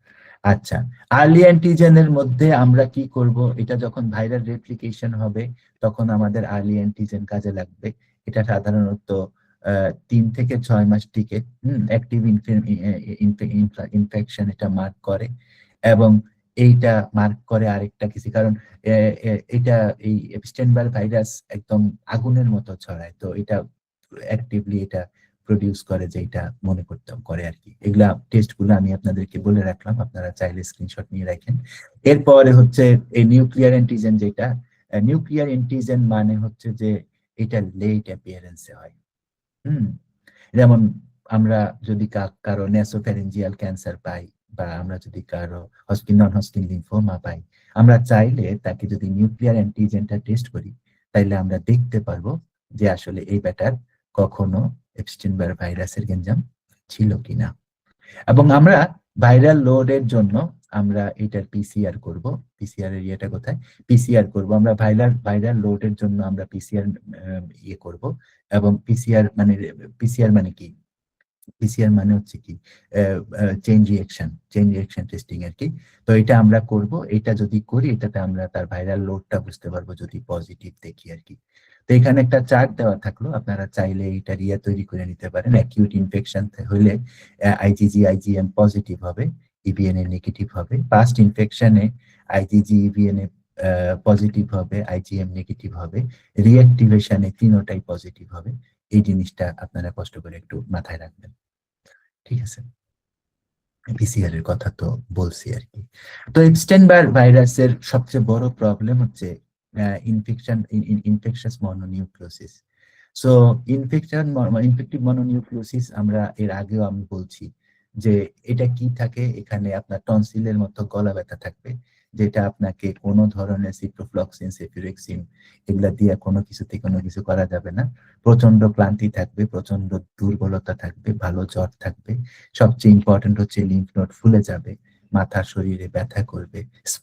আচ্ছা, আর্লি অ্যান্টিজেনের মধ্যে আমরা কি করব? এটা যখন ভাইরাল রেপ্লিকেশন হবে তখন আমাদের আর্লি অ্যান্টিজেন কাজে লাগবে। এটা সাধারণত 3 থেকে 6 মাস টিকে অ্যাক্টিভ ইনফেকশন এটা মার্ক করে। এবং এইটা মার্ক করে আরেকটা কিছু, কারণ এটা এই এপস্টেইন-বার ভাইরাস একদম আগুনের মতো ছড়ায়, তো এটা অ্যাক্টিভলি এটা প্রডিউস করে, যে এটা মনে করতে করে আর কি। এগুলা টেস্টগুলো আমি আপনাদেরকে বলে রাখলাম, আপনারা চাইলে স্ক্রিনশট নিয়ে রাখেন। এরপরে হচ্ছে এই নিউক্লিয়ার অ্যান্টিজেন, যেটা নিউক্লিয়ার অ্যান্টিজেন মানে হচ্ছে যে এটা লেট অ্যাপিয়ারেন্সে হয়। যেমন আমরা যদি কারো ন্যাসোফ্যারিঞ্জিয়াল ক্যান্সার পাই, বা আমরা যদি কারো নন হজকিন লিম্ফোমা পাই, আমরা চাইলে তাকে যদি নিউক্লিয়ার অ্যান্টিজেনটা টেস্ট করি, তাইলে আমরা দেখতে পারবো যে আসলে এই ব্যাটার কখনো এপস্টেইন-বার ভাইরাসের গেঞ্জাম ছিল কিনা। এবং আমরা ভাইরাল লোডের জন্য আমরা এটার পিসিআর করব। পিসিআর এর ইয়েটা কোথায়? পিসিআর করব আমরা ভাইরাল লোডের জন্য আমরা পিসিআর ইয়ে করব। এবং পিসিআর মানে কি? পিসিআর মানে হচ্ছে কি, চেইন রিঅ্যাকশন টেস্টিং আর কি। তো এটা আমরা করব, এটা যদি করি এটাতে আমরা তার ভাইরাল লোডটা বুঝতে পারবো যদি পজিটিভ দেখি আর কি। তো এখানে একটা চার্ট দেওয়া থাকলো, আপনারা চাইলে এটা তৈরি করে নিতে পারেন। অ্যাকিউট ইনফেকশন হলে আইজিজি আইজিএম পজিটিভ হবে, ইবিএনএ নেগেটিভ হবে। পাস্ট ইনফেকশনে আইজিজি ইবিএনএ পজিটিভ হবে, আইজিএম নেগেটিভ হবে। রিঅ্যাক্টিভেশনে তিনোটাই পজিটিভ হবে। এই জিনিসটা আপনারা কষ্ট করে একটু মাথায় রাখবেন, ঠিক আছে? পিসিআর এর কথা তো বলছি আর কি। তো এপস্টেইন-বার ভাইরাসের সবচেয়ে বড় প্রবলেম হচ্ছে infectious mononucleosis. So infective mononucleosis আমরা এর আগেও আমি বলছি যে এটা কি থাকে, এখানে আপনার টনসিলের মতো গলা ব্যথা থাকবে, যেটা আপনাকে কোনো ধরনের সিপ্রোফ্লক্সিন, সেফিউরেক্সিন এগুলা দিয়ে কোনো কিছু করা যাবে না। প্রচন্ড ক্লান্তি থাকবে, প্রচন্ড দুর্বলতা থাকবে, ভালো জ্বর থাকবে। সবচেয়ে ইম্পর্টেন্ট হচ্ছে লিম্ফ নোড ফুলে যাবে, মাথা শরীরে ব্যথা করবে,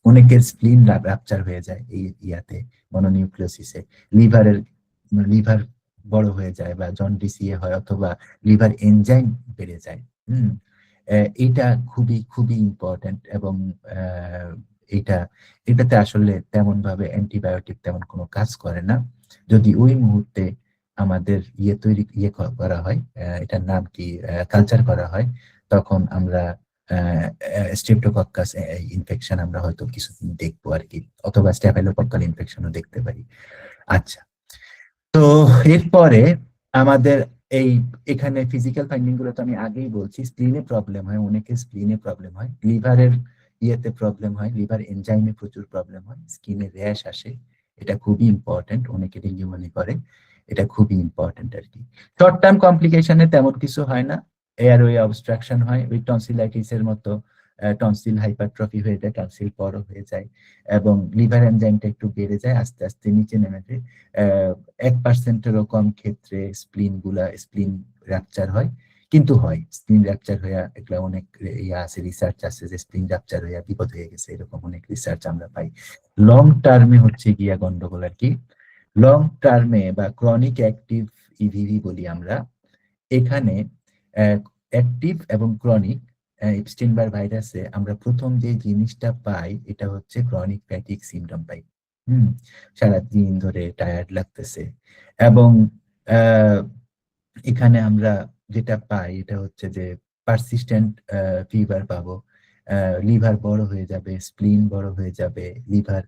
অনেকের স্প্লিন রাপচার হয়ে যায় এই ইয়াতে, মনোনিউক্লিওসিসে। লিভার বড় হয়ে যায়, বা জন্ডিস হয়, অথবা লিভার এনজাইম বেড়ে যায়। এটা খুবই খুবই ইম্পর্টেন্ট। এবং এটাতে আসলে তেমন ভাবে অ্যান্টিবায়োটিক তেমন কোনো কাজ করে না। যদি ওই মুহূর্তে আমাদের করা হয়, এটার নাম কি, কালচার করা হয়, তখন আমরা স্ট্রেপ্টোকক্কাস ইনফেকশন আমরা হয়তো কিছুদিন দেখবো আর কি, অথবা স্ট্যাফাইলোকক্কাল ইনফেকশনও দেখতে পারি। আচ্ছা, তো এরপরে আমাদের এই এখানে ফিজিক্যাল ফাইন্ডিং গুলো তো আমি আগেই বলছি, স্প্লিনে প্রবলেম হয়, অনেকের স্প্লিনে প্রবলেম হয়, লিভারের ইয়েতে প্রবলেম হয়, লিভার এনজাইমে প্রচুর প্রবলেম হয়, স্কিনে র্যাশ আসে। এটা খুবই ইম্পর্টেন্ট, অনেকে ডেঙ্গু মনে করে, এটা খুবই ইম্পর্টেন্ট আর কি। শর্ট টার্ম কমপ্লিকেশনে তেমন কিছু হয় না, এয়ারওয়ে অবস্ট্রাকশন হয় ওই টনসিলাইটিস এর মতো, টনসিল হাইপারট্রফি হয়ে যায়, টনসিল বড় হয়ে যায়, এবং লিভার এনজাইমটা একটু বেড়ে যায়, আস্তে আস্তে নিচে নেমে যায়। 1%-এরও কম ক্ষেত্রে স্প্লিন রাপচার হয়, কিন্তু হয় স্প্লিন রাপচার হয়ে, এগুলা অনেক ইয়া আছে, রিসার্চ আছে যে স্প্লিন রাপচার হয়ে বিপদ হয়ে গেছে, এরকম অনেক রিসার্চ আমরা পাই। লং টার্মে হচ্ছে গিয়া গন্ডগোল আর কি। লং টার্মে বা ক্রনিক অ্যাক্টিভ ইভিভি বলি আমরা, এখানে অ্যাক্টিভ এবং ক্রনিক এপস্টেইন-বার ভাইরাসে আমরা প্রথম যে জিনিসটা পাই এটা হচ্ছে ক্রনিক ফ্যাটিক সিমটম পাই। হুম, সারাদিন ধরে টায়ার্ড লাগতেছে, এবং আহ, এখানে আমরা যেটা পাই এটা হচ্ছে যে পারসিস্টেন্ট ফিভার পাবো, লিভার বড় হয়ে যাবে, স্প্লিন বড় হয়ে যাবে, লিভার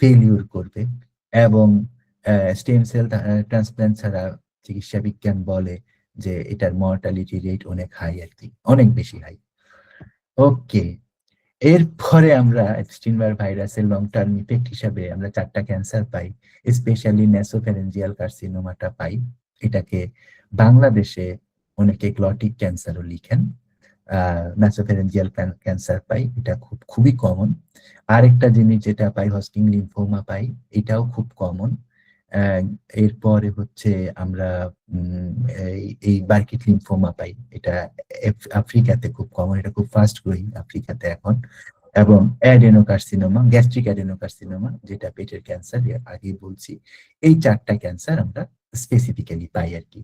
ফেলিউর করবে, এবং স্টেম সেল ট্রান্সপ্ল্যান্ট ছাড়া চিকিৎসা বিজ্ঞান বলে যে এটার মর্টালিটি রেট অনেক হাই আর কি, অনেক বেশি হাই। ওকে, এরপরে আমরা এপস্টিন-বার ভাইরাসের লং টার্ম ইফেক্ট হিসাবে আমরা 4টা ক্যান্সার পাই, স্পেশালি ন্যাসোফ্যারেঞ্জিয়াল কার্সিনোমাটা পাই। এটাকে বাংলাদেশে অনেকে গ্লটিক ক্যান্সারও লিখেন। ন্যাসোফ্যারেঞ্জিয়াল ক্যান্সার পাই, এটা খুবই কমন। আরেকটা জিনিস যেটা পাই, হজকিং লিম্ফোমা পাই, এটাও খুব কমন। এরপরে হচ্ছে আমরা এই বার্কিট লিম্ফোমা পাই, এটা আফ্রিকাতে খুব কমন, এটা খুব ফাস্ট গ্রোয়িং আফ্রিকাতে এখন। এবং অ্যাডেনোকার্সিনোমা, গ্যাস্ট্রিক অ্যাডেনোকার্সিনোমা যেটা পেটের ক্যান্সার, আগে বলছি। এই 4টা ক্যান্সার আমরা স্পেসিফিক্যালি পাই আর কি।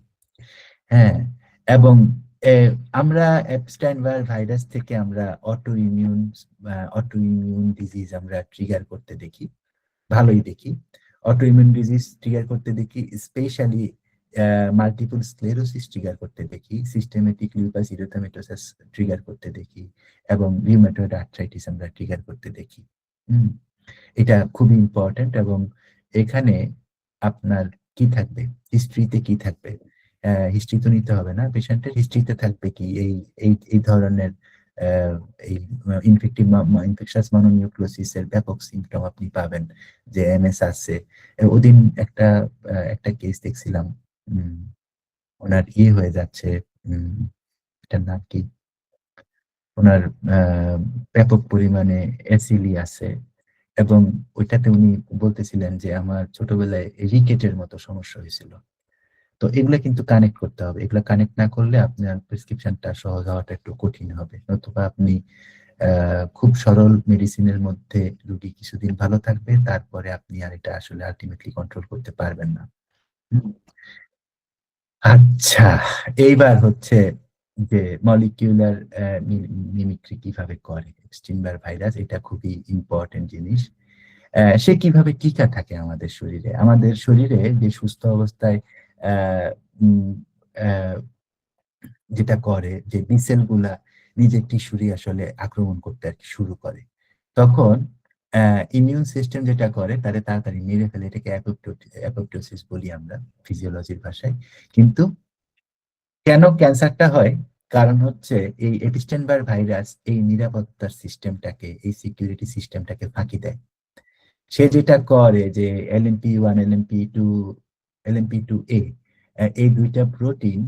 হ্যাঁ, এবং আমরা এপস্টাইন-বার ভাইরাস থেকে আমরা অটো ইমিউন ডিজিজ আমরা ট্রিগার করতে দেখি, ভালোই দেখি। অটো ইমিউন ডিজিজ ট্রিগার করতে দেখি, স্পেশালি মাল্টিপল স্ক্লেরোসিস ট্রিগার করতে দেখি, সিস্টেমেটিক লিউপাস ইরিথেমেটোসাস ট্রিগার করতে দেখি, এবং রিউমেটয়েড আর্থ্রাইটিস আমরা ট্রিগার করতে দেখি। হুম, এটা খুবই ইম্পর্টেন্ট। এবং এখানে আপনার কি থাকবে, হিস্ট্রিতে কি থাকবে? হিস্ট্রি তো নিতে হবে না, পেশেন্টের হিস্ট্রিতে থাকবে কি এই এই এই ধরনের আহ, এই ইনফেকশাস মনোনিউক্লিওসিসের ব্যাপক সিমটম আপনি পাবেন, যে এমএস আছে। ওদিন একটা কেস দেখছিলাম, উম, ওনার ইয়ে হয়ে যাচ্ছে, উম, এটার নাম কি, ওনার আহ, ব্যাপক পরিমাণে অ্যাসিলি আছে, এবং ওইটাতে উনি বলতেছিলেন যে আমার ছোটবেলায় রিকেটের মতো সমস্যা হয়েছিল। তো এগুলা কিন্তু কানেক্ট করতে হবে, এগুলা কানেক্ট না করলে আপনার প্রেসক্রিপশনটা সহজ হওয়াটা একটু কঠিন হবে, নতুবা আপনি খুব সরল মেডিসিনের মধ্যে রোগী কিছুদিন ভালো থাকবে, তারপরে আপনি আর এটা আসলে আলটিমেটলি কন্ট্রোল করতে পারবেন না। হুম। আচ্ছা, এইবার হচ্ছে যে মলিকিউলার মিমিক্রি কিভাবে করে এপস্টিন-বার ভাইরাস, এটা খুবই ইম্পর্টেন্ট জিনিস। সে কিভাবে টিকা থাকে আমাদের শরীরে, আমাদের শরীরে যে সুস্থ অবস্থায় আহ, উম, আহ, যেটা করে যে বি সেল গুলা নিজের টিস্যুরই আসলে আক্রমণ করতে আর কি শুরু করে, তখন ইমিউন সিস্টেম যেটা করে তারে তাড়াতাড়ি মেরে ফেলে, এটাকে অ্যাপোপ্টোসিস বলি আমরা ফিজিওলজির ভাষায়। কিন্তু কেন ক্যান্সারটা হয়, কারণ হচ্ছে এই এপিস্টেন-বার ভাইরাস এই নিরাপত্তার সিস্টেমটাকে, এই সিকিউরিটি সিস্টেমটাকে ফাঁকি দেয়। সে যেটা করে যে LMP1 LMP2 LMP2A, এই 2টা প্রোটিন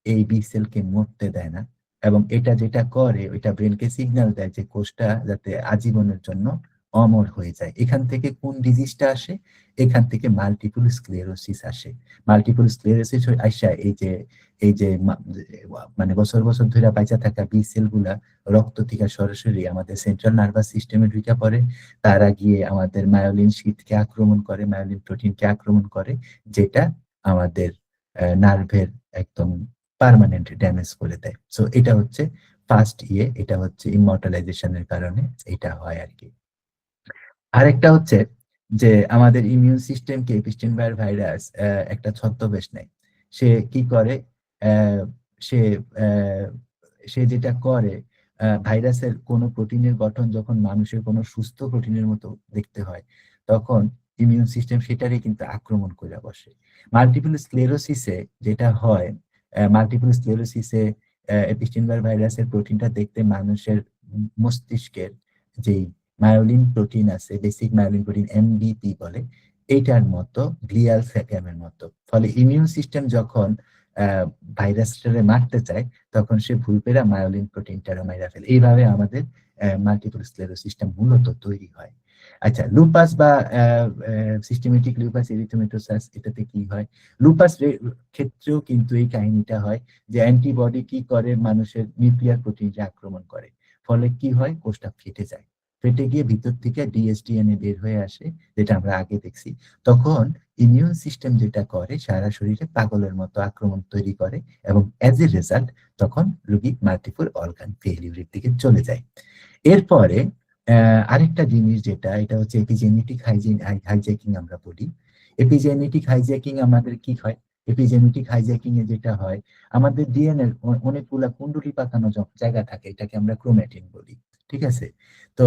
এই বি সেলকে মরতে দেয় না, এবং এটা যেটা করে ওইটা ব্রেনকে সিগন্যাল দেয় যে কোষটা যাতে আজীবনের জন্য অমর হয়ে যায়। এখান থেকে কোন ডিজিজটা আসে, এখান থেকে মাল্টিপল স্ক্লেরোসিস আসে। মাল্টিপল স্ক্লেরোসিস আসা মানে বছর বছর ধরে বাইচা থাকা বি সেল গুলা রক্ত থেকে সরাসরি আমাদের সেন্ট্রাল নার্ভাস সিস্টেমে ঢুকে পড়ে, তারা গিয়ে আমাদের মায়োলিন শীথকে আক্রমণ করে, মায়োলিন প্রোটিনকে আক্রমণ করে, যেটা আমাদের নার্ভের একদম পার্মানেন্ট ড্যামেজ করে দেয়। সো এটা হচ্ছে ফার্স্ট এটা হচ্ছে ইমর্টালাইজেশনের কারণে এটা হয় আর কি। আরেকটা হচ্ছে যে আমাদের ইমিউন সিস্টেমকে এপিস্টেন-বার ভাইরাস একটা ছদ্মবেশ নেয়। সে কি করে, আহ, সে আহ, সে যেটা করে, ভাইরাসের কোনো প্রোটিনের গঠন যখন মানুষের কোনো সুস্থ প্রোটিনের মতো দেখতে হয়, তখন ইমিউন সিস্টেম সেটারই কিন্তু আক্রমণ করে বসে। মাল্টিপল স্ক্লেরোসিসে যেটা হয়, মাল্টিপল স্ক্লেরোসিসে এপিস্টেন-বার ভাইরাসের প্রোটিনটা দেখতে মানুষের মস্তিষ্কের যেই মায়োলিন প্রোটিন আছে, বেসিক মায়োলিন প্রোটিন এমবিপি বলে, এইটার মতো, গ্লিয়াল স্যাকামের মতো। ফলে ইমিউন সিস্টেম যখন ভাইরাসটারে মারতে চায়, তখন সে ভুল পেরা মায়োলিন প্রোটিনটারও মাইরা ফেলে। এইভাবে আমাদের মাল্টিপল স্ক্লেরোসিসটা মূলত তৈরি হয়। আচ্ছা, লুপাস বা সিস্টেমেটিক লুপাস এরিথেমেটোসাস, এটাতে কি হয়? লুপাস ক্ষেত্রেও কিন্তু এই কাহিনীটা হয় যে অ্যান্টিবডি কি করে, মানুষের নিউক্লিয়ার প্রোটিনকে আক্রমণ করে। ফলে কি হয়, কোষটা ফেটে যায়। ফেটে গিয়ে ভিতর থেকে ডিএসডিএনএ বের হয়ে আসে, যেটা আমরা আগে দেখছি। তখন ইমিউন সিস্টেম যেটা করে, সারা শরীরে পাগলের মতো আক্রমণ তৈরি করে, এবং অ্যাজ এ রেজাল্ট তখন রোগী মাল্টিপল অর্গান ফেইলিউরের দিকে চলে যায়। এরপরে আরেকটা জিনিস যেটা, এটা হচ্ছে এপিজেনেটিক হাইজ্যাকিং আমরা বলি। এপিজেনেটিক হাইজ্যাকিং আমাদের কি হয়? এপিজেনেটিক হাইজ্যাকিং এ যেটা হয়, আমাদের ডিএনএ অনেকগুলা কুণ্ডলী পাকানো জায়গা থাকে, এটাকে আমরা ক্রোম্যাটিন বলি। ঠিক আছে? তো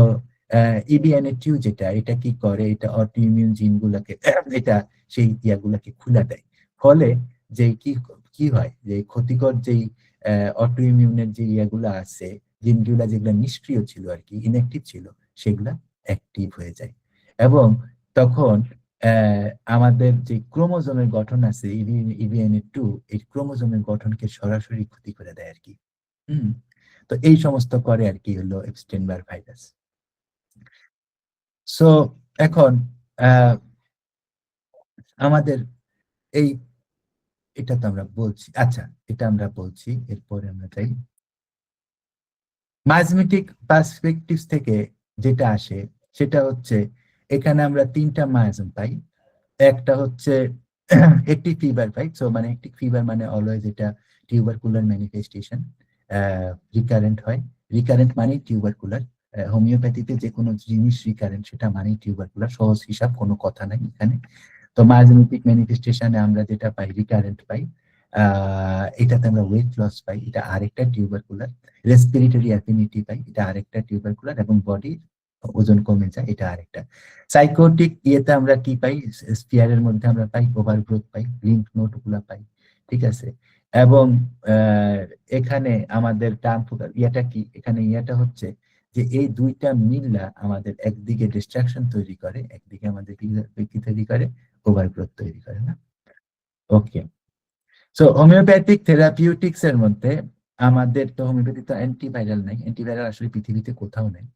ইবিএনএ2 যেটা, এটা কি করে, এটা অটো ইমিউন জিনগুলোকে এটা সেই ইয়াগুলাকে খুলে দেয়। ফলে যে কি কি হয়, যে ক্ষতিকর যেই অটো ইমিউনের যে ইয়াগুলো আছে, জিনগুলা যেগুলা নিষ্ক্রিয় ছিল আর কি, ইনঅ্যাক্টিভ ছিল, সেগুলা অ্যাক্টিভ হয়ে যায়। এবং তখন আমাদের যে ক্রোমোজোমের গঠন আছে, ইবিএনএ2, এই ক্রোমোজোমের গঠনকে সরাসরি ক্ষতি করে দেয় আর কি। হুম। তো এই সমস্ত করে আর কি হলো এপস্টেইন-বার ভাইরাস। সো এখন আহ, আমাদের এই, এটা তো আমরা বলছি, আচ্ছা, এটা আমরা বলছি, এরপরে আমরা যাই মাইজমেটিক পার্সপেক্টিভ থেকে। যেটা আসে সেটা হচ্ছে, এখানে আমরা তিনটা মায়াজম পাই। একটা হচ্ছে হেক্টিক ফিভার পাই। সো মানে হেক্টিক ফিভার মানে অলওয়েজ এটা টিউবারকুলার ম্যানিফেস্টেশন, রিকারেন্ট হয়। রিকারেন্ট মানে টিউবারকুলার। হোমিওপ্যাথিতে যে কোনো জিনিস রিকারেন্ট, সেটা মানেই টিউবারকুলার। সহজ হিসাব, কোনো কথা নাই এখানে। তো মায়োজেনেটিক ম্যানিফেস্টেশনে আমরা যেটা পাই, রিকারেন্ট পাই। এটাতে আমরা ওয়েট লস পাই, এটা আরেকটা টিউবারকুলার। রেসপিরেটরি অ্যাফিনিটি পাই, এটা আরেকটা টিউবারকুলার। এবং বডির ওজন কমে যায়, এটা আরেকটা। সাইকোটিক ইয়েতে আমরা কি পাই, স্পিয়ারের মধ্যে আমরা পাই ওভারগ্রোথ পাই, লিম্ফ নোড গুলা পাই। ঠিক আছে? এবং আহ, এখানে আমাদের টার্ম ইয়েটা কি, এখানে ইয়েটা হচ্ছে যে এই দুইটা মিললা আমাদের একদিকে ডিস্ট্রাকশন তৈরি করে, একদিকে আমাদের কি তৈরি করে, ওভারগ্রোথ তৈরি করে না। ওকে। সো হোমিওপ্যাথিক থেরাপিউটিক্স এর মধ্যে, আমাদের তো হোমিওপ্যাথি তো অ্যান্টিভাইরাল নাই, অ্যান্টিভাইরাল আসলে পৃথিবীতে কোথাও নেই।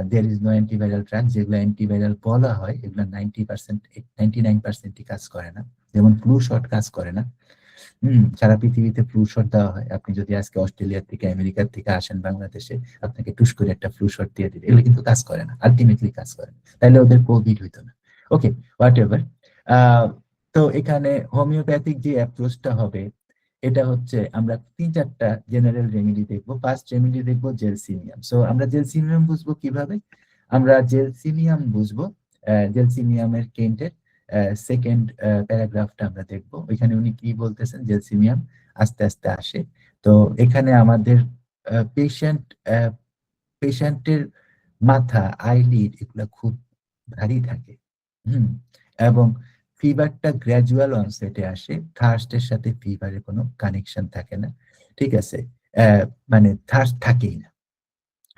There is no antiviral drug. যেগুলো অ্যান্টিভাইরাল বলা হয়, এগুলো 90%, 99%ই কাজ করে না। যেমন ফ্লু শট কাজ করে না। সারা পৃথিবীতে ফ্লু শট দেওয়া হয়। আপনি যদি আজকে অস্ট্রেলিয়া থেকে, আমেরিকা থেকে আসেন বাংলাদেশে, আপনাকে টুস করে একটা ফ্লু শট দিয়ে দিবে, এগুলো কিন্তু কাজ করে না, আলটিমেটলি কাজ করে না। তাহলে ওদের কোভিড হইতো না। ওকে, হোয়াট এভার। তো এখানে হোমিওপ্যাথিক যে অ্যাপ্রোচটা হবে, এটা হচ্ছে আমরা তিন চারটা জেনারেল রেমেডি দেখবো। ফার্স্ট রেমেডি দেখবো জেলসিমিয়াম। সো আমরা জেলসিমিয়াম বুঝবো কিভাবে? আমরা জেলসিমিয়াম বুঝবো জেলসিমিয়ামের কেন্টের সেকেন্ড প্যারাগ্রাফটা আমরা দেখবো। ওইখানে উনি কি বলতেছেন, জেলসিমিয়াম আস্তে আস্তে আসে। তো এখানে আমাদের পেশেন্ট পেশেন্টের মাথা, আইলিড, এগুলা খুব ভারী থাকে। হুম। এবং ফিভারটা গ্র্যাজুয়াল অনসেটে আসে, থার্স্টের সাথে ফিভারের কোনো কানেকশন থাকে না। ঠিক আছে? আহ, মানে থার্স্ট থাকেই না,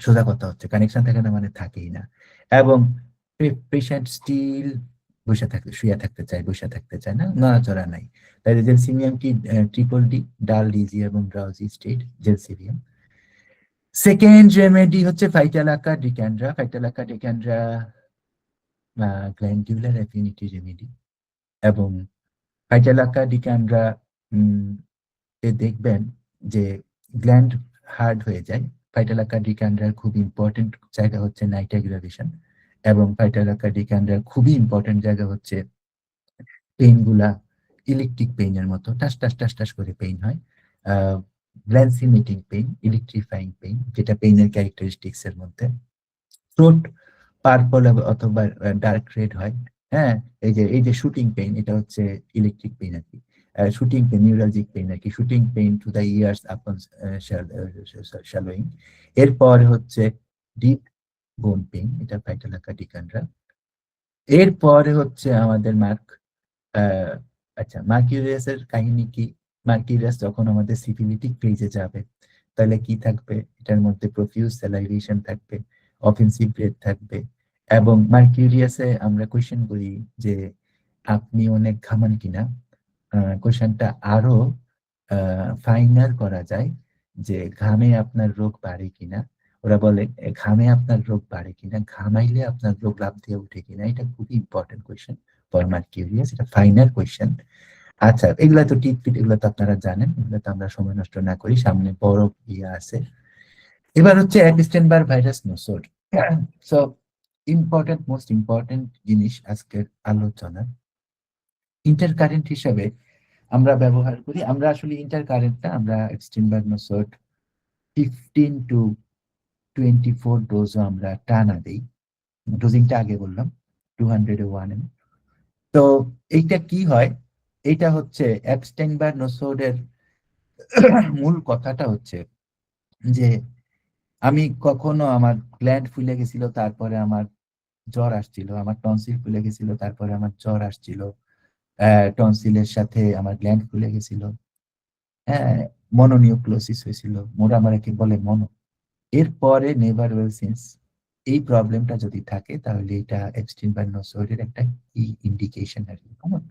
সোজা কথা হচ্ছে, কানেকশন থাকে না মানে থাকেই না। এবং পেশেন্ট স্টিল বসে থাকতে, শুয়ে থাকতে চায়, বসে থাকতে চায় না, নড়াচড়া নাই। তাই জেলসিমিয়াম কি, ট্রিপল ডি, ডাল, ডিজি এবং drowsy state, gelsemium. Second remedy হচ্ছে ফাইটালাকা decandra. ফাইটালাকা decandra glandular affinity remedy. এবং ফাইটালাকা ডিক্যান্ড্রা তে দেখবেন যে গ্ল্যান্ড হার্ড হয়ে যায়। ফাইটালাকা ডিক্যান্ড্রার খুব ইম্পর্টেন্ট জায়গা হচ্ছে নাইট অ্যাগ্রাভেশন। এবং ফাইটালাকা ডিক্যান্ড্রার খুবই ইম্পর্টেন্ট জায়গা হচ্ছে পেইন গুলা ইলেকট্রিক পেইনের মতো টাস টাস টাস টাস করে পেইন হয়। ব্ল্যান্সিমেটিং পেইন, ইলেকট্রিফাইং পেইন, যেটা পেইনের ক্যারেক্টারিস্টিক্স এর মধ্যে। থ্রোট পার্পল অথবা ডার্ক রেড হয়। হ্যাঁ, এই যে শুটিং পেইন, এটা হচ্ছে ইলেকট্রিক পেইন আর কি। শুটিং পেইন, নিউরালজিক পেইন আর কি। Shooting pain to the years আপন শ্যালোয়িং। এরপর হচ্ছে ডিপ বোন পেইন, এটা ফাইটালাকা ডিক্যান্ড্রা। এরপরে হচ্ছে আমাদের আহ, আচ্ছা, মার্কিউরিয়াসের কাহিনী কি? মার্কিউরিয়াস যখন আমাদের সিফিলিটিক ফেজে যাবে, তাহলে কি থাকবে? এটার মধ্যে প্রফিউজ স্যালাইভেশন থাকবে, অফেন্সিভ ব্রেথ থাকবে। এবং মার্কিউরিয়াসে আমরা কোয়েশ্চেন করি যে আপনি অনেক ঘামান কিনা। কোয়েশ্চেনটা আরো ফাইনাল করা যায় যে ঘামে আপনার রোগ বাড়ে কিনা। ওরা বলে ঘামে আপনার রোগ বাড়ে কিনা, ঘামাইলে আপনার রোগ লাফ দিয়ে উঠে কিনা। এটা খুবই ইম্পর্টেন্ট কোয়েশ্চেন ফর মার্কিউরিয়াস, এটা ফাইনাল কোয়েশ্চেন। আচ্ছা, এগুলা তো টিটপিট, এগুলো তো আপনারা জানেন, এগুলো তো আমরা সময় নষ্ট না করি, সামনে বড় ইয়ে আছে। এবার হচ্ছে Epstein Barr virus nosode. So important, most important জিনিস আজকের আলোচনা, ইন্টারকারেন্ট হিসাবে আমরা ব্যবহার করি। আমরা আসলে ইন্টারকারেন্টটা আমরা এপস্টেইন-বার নোসোড 15 to 24 ডোজও আমরা টানা দেই। ডোজিংটা আগে বললাম 201 ml। তো এইটা কি হয়? এইটা হচ্ছে এপস্টেইন-বার নোসোডের মূল কথাটা হচ্ছে যে আমি কখনো আমার গ্ল্যান্ড ফুলে গেছিল, তারপরে আমার জ্বর আসছিল, আমার টনসিল ফুলে গেছিল, তারপরে আমার জ্বর আসছিল, টনসিলের সাথে আমার গ্ল্যান্ড ফুলে গেছিল, হ্যাঁ, মনোনিউক্লোসিস হয়েছিল, মোরামারাকে বলে মনো। এরপরে নেভার ওয়েল সিন্স। এই প্রবলেমটা যদি থাকে তাহলে এটা এপস্টেইন-বার নোসোডের একটা ইন্ডিকেশন আর কি। কেমন?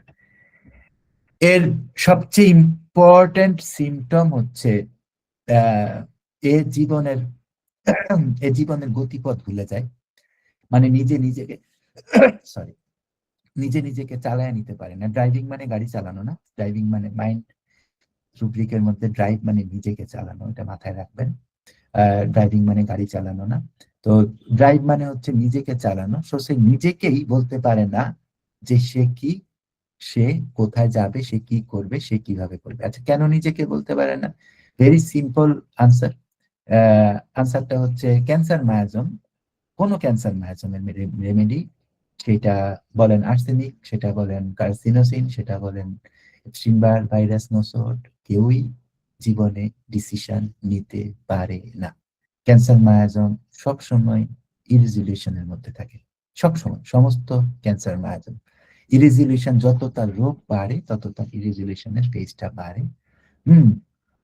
এর সবচেয়ে ইম্পর্টেন্ট সিমটম হচ্ছে আহ, এ জীবনের এ জীবনের গতিপথ ভুলে যায়। মানে নিজে নিজেকে সরি নিজে নিজেকে চালায় নিতে পারে না। ড্রাইভিং মানে গাড়ি চালানো না, ড্রাইভিং মানে মাইন্ড রুব্রিকের মধ্যে ড্রাইভ মানে নিজেকে চালানো, এটা মাথায় রাখবেন। ড্রাইভিং মানে গাড়ি চালানো না। তো ড্রাইভ মানে হচ্ছে নিজেকে চালানো। সো সে নিজেকেই বলতে পারে না যে সে কি, সে কোথায় যাবে, সে কি করবে, সে কিভাবে করবে। আচ্ছা, কেন নিজেকে বলতে পারে না? Very simple answer. আনসারটা হচ্ছে ক্যান্সার মায়াজম। কোনো ক্যান্সার মায়াজমের রেমেডি, সেটা বলেন আর্সেনিক, সেটা বলেন কার্সিনোসিন, সেটা বলেন এপস্টেইন-বার ভাইরাস নোসোড, কেউই জীবনে ডিসিশন নিতে পারে না। ক্যান্সার মায়াজম সবসময় ইরেজুলেশনের মধ্যে থাকে, সবসময় সমস্ত ক্যান্সার মায়াজম ইরেজুলেশন। যত তার রোগ বাড়ে তত তার ইরেজুলেশনের ফেজটা বাড়ে। হুম।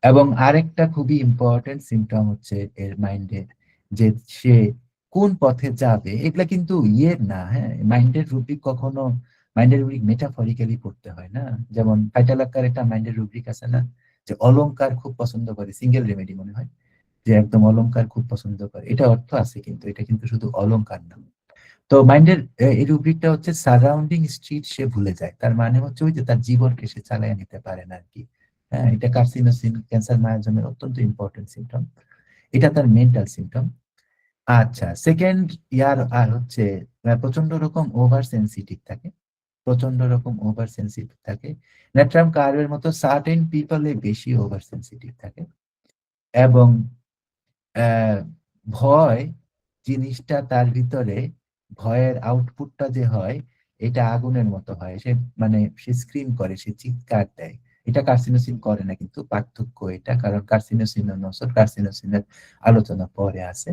এবং আরেকটা খুবই ইম্পর্টেন্ট সিমটম হচ্ছে এর মাইন্ডের, যে সে কোন পথে যাবে। এগুলা কিন্তু ইয়ের না, হ্যাঁ, মাইন্ডের রুব্রিক কখনো, মাইন্ডের রুব্রিক মেটাফরিক্যালি পড়তে হয় না। যেমন ফাইটালাক্কার একটা মাইন্ডের রুব্রিক আছে না, যে অলংকার খুব পছন্দ করে, সিঙ্গেল রেমেডি মনে হয়, যে একদম অলংকার খুব পছন্দ করে। এটা অর্থ আছে কিন্তু এটা কিন্তু শুধু অলংকার না। তো মাইন্ডের এই রুব্রিকটা হচ্ছে সারাউন্ডিং স্ট্রিট সে ভুলে যায়। তার মানে হচ্ছে ওই যে তার জীবনকে সে চালিয়ে নিতে পারে না আর কি। হ্যাঁ, এটা কার্সিনোসিন, ক্যান্সার মায়াজমের অত্যন্ত ইম্পর্টেন্ট সিমটম। এটা তার মেন্টাল সিমটম। আচ্ছা, সেকেন্ড ইয়ার আর হচ্ছে প্রচন্ড রকম ওভার সেন্সিটিভ থাকে, প্রচন্ড রকম ওভার সেন্সিটিভ থাকে। নেট্রাম কার্ভের মতো সার্টেন পিপলে বেশি ওভার সেন্সিটিভ থাকে। এবং আহ, ভয় জিনিসটা তার ভিতরে, ভয়ের আউটপুটটা যে হয়, এটা আগুনের মতো হয়। সে মানে সে স্ক্রিম করে, সে চিৎকার দেয়। এটা কার্সিনোসিন করে না, কিন্তু পার্থক্য এটা, কারণ কার্সিনোসিন ও নোসর, কার্সিনোসিনের আলোচনা পরে আছে।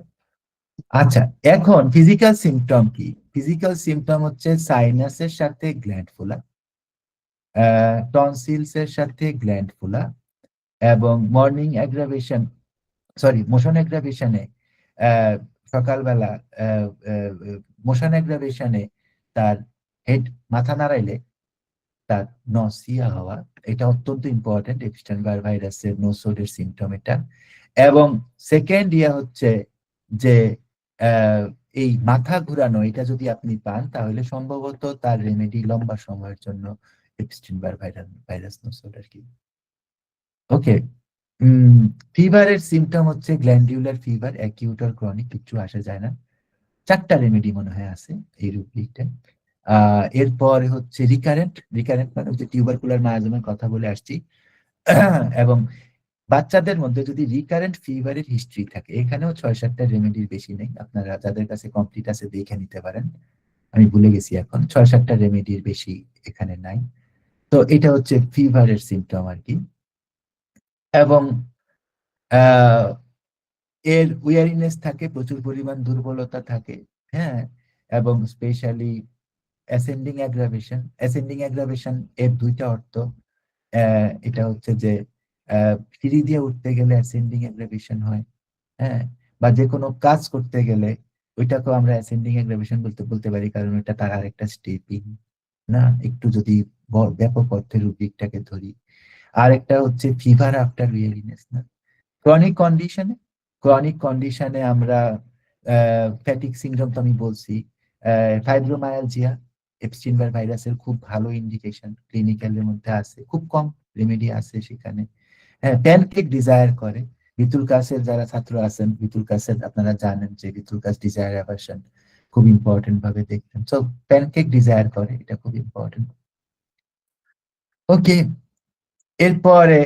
আচ্ছা, এখন ফিজিক্যাল সিমটম কি? ফিজিক্যাল সিমটম হচ্ছে সাইনাসের সাথে গ্ল্যান্ড ফোলা, টনসিলস এর সাথে গ্ল্যান্ড ফোলা, এবং মর্নিং অ্যাগ্রাভেশন, সরি মোশন অ্যাগ্রাভেশনে, সকালবেলা মোশন অ্যাগ্রাভেশনে তার হেড, মাথা নাড়াইলে তার নসিয়া হওয়া। এটা অত্যন্ত ইম্পর্টেন্ট, এপস্টেইন-বার ভাইরাসের নোসোডের সিমটম এটা। এবং সেকেন্ড ইয়ে হচ্ছে যে আহ, এই মাথা ঘুরানো, এটা যদি আপনি পান তাহলে সম্ভবত তার রেমেডি লম্বা সময়ের জন্য এপস্টেইন-বার ভাইরাস নোসোড আর কি। ওকে। ফিভারের সিমটম হচ্ছে গ্ল্যান্ডিউলার ফিভার, অ্যাকিউট আর ক্রনিক, কিচ্ছু আসা যায় না। চারটা রেমেডি মনে হয় আছে এই রুব্রিকটা। এরপর হচ্ছে রিকারেন্ট। রিকারেন্ট মানে হচ্ছে টিউবারকুলার মায়াজমের কথা বলে আসছি। এবং বাচ্চাদের মধ্যে যদি রিকারেন্ট ফিভারের হিস্ট্রি থাকে, এখানেও 6-7টা রেমেডির বেশি নেই, আপনারা যাদের কাছে কমপ্লিট আছে দেখে নিতে পারেন। আমি ভুলে গেছি এখন, 6-7টা রেমেডির বেশি এখানে নাই। তো এটা হচ্ছে ফিভারের সিমটম আর কি। এবং আহ এর উইয়ারিনেস থাকে, প্রচুর পরিমাণ দুর্বলতা থাকে। হ্যাঁ, এবং specially ascending aggravation. Ascending aggravation এর দুইটা অর্থ। এটা হচ্ছে যে সিঁড়ি দিয়ে উঠতে গেলে অ্যাসেন্ডিং অ্যাগ্রাভেশন হয়, হ্যাঁ, বা যে কোনো কাজ করতে গেলে ওইটাকেও আমরা অ্যাসেন্ডিং অ্যাগ্রাভেশন বলতে বলতে পারি, কারণ ওইটা তার আরেকটা স্টেপিং না। একটু যদি ব্যাপক অর্থের রুব্রিকটাকে ধরি, আরেকটা হচ্ছে ফিভার আফটার উইয়ারিনেস না। ক্রনিক কন্ডিশনে, আমরা ফ্যাটিক সিনড্রোম তো আমি বলছি, ফাইব্রোমায়ালজিয়া এপস্টিন-বার ভাইরাসের খুব ভালো ইন্ডিকেশন ক্লিনিক্যালের মধ্যে আছে, খুব কম রেমেডি আছে সেখানে। হ্যাঁ, প্যানকেক ডিজায়ার করে। ভিতুলকাসের যারা ছাত্র আছেন, ভিতুলকাসের আপনারা জানেন যে ভিতুলকাস ডিজায়ার অ্যাভারশন খুব ইম্পর্টেন্ট ভাবে দেখবেন। সো প্যানকেক ডিজায়ার করে, এটা খুব ইম্পর্টেন্ট। ওকে, এরপরে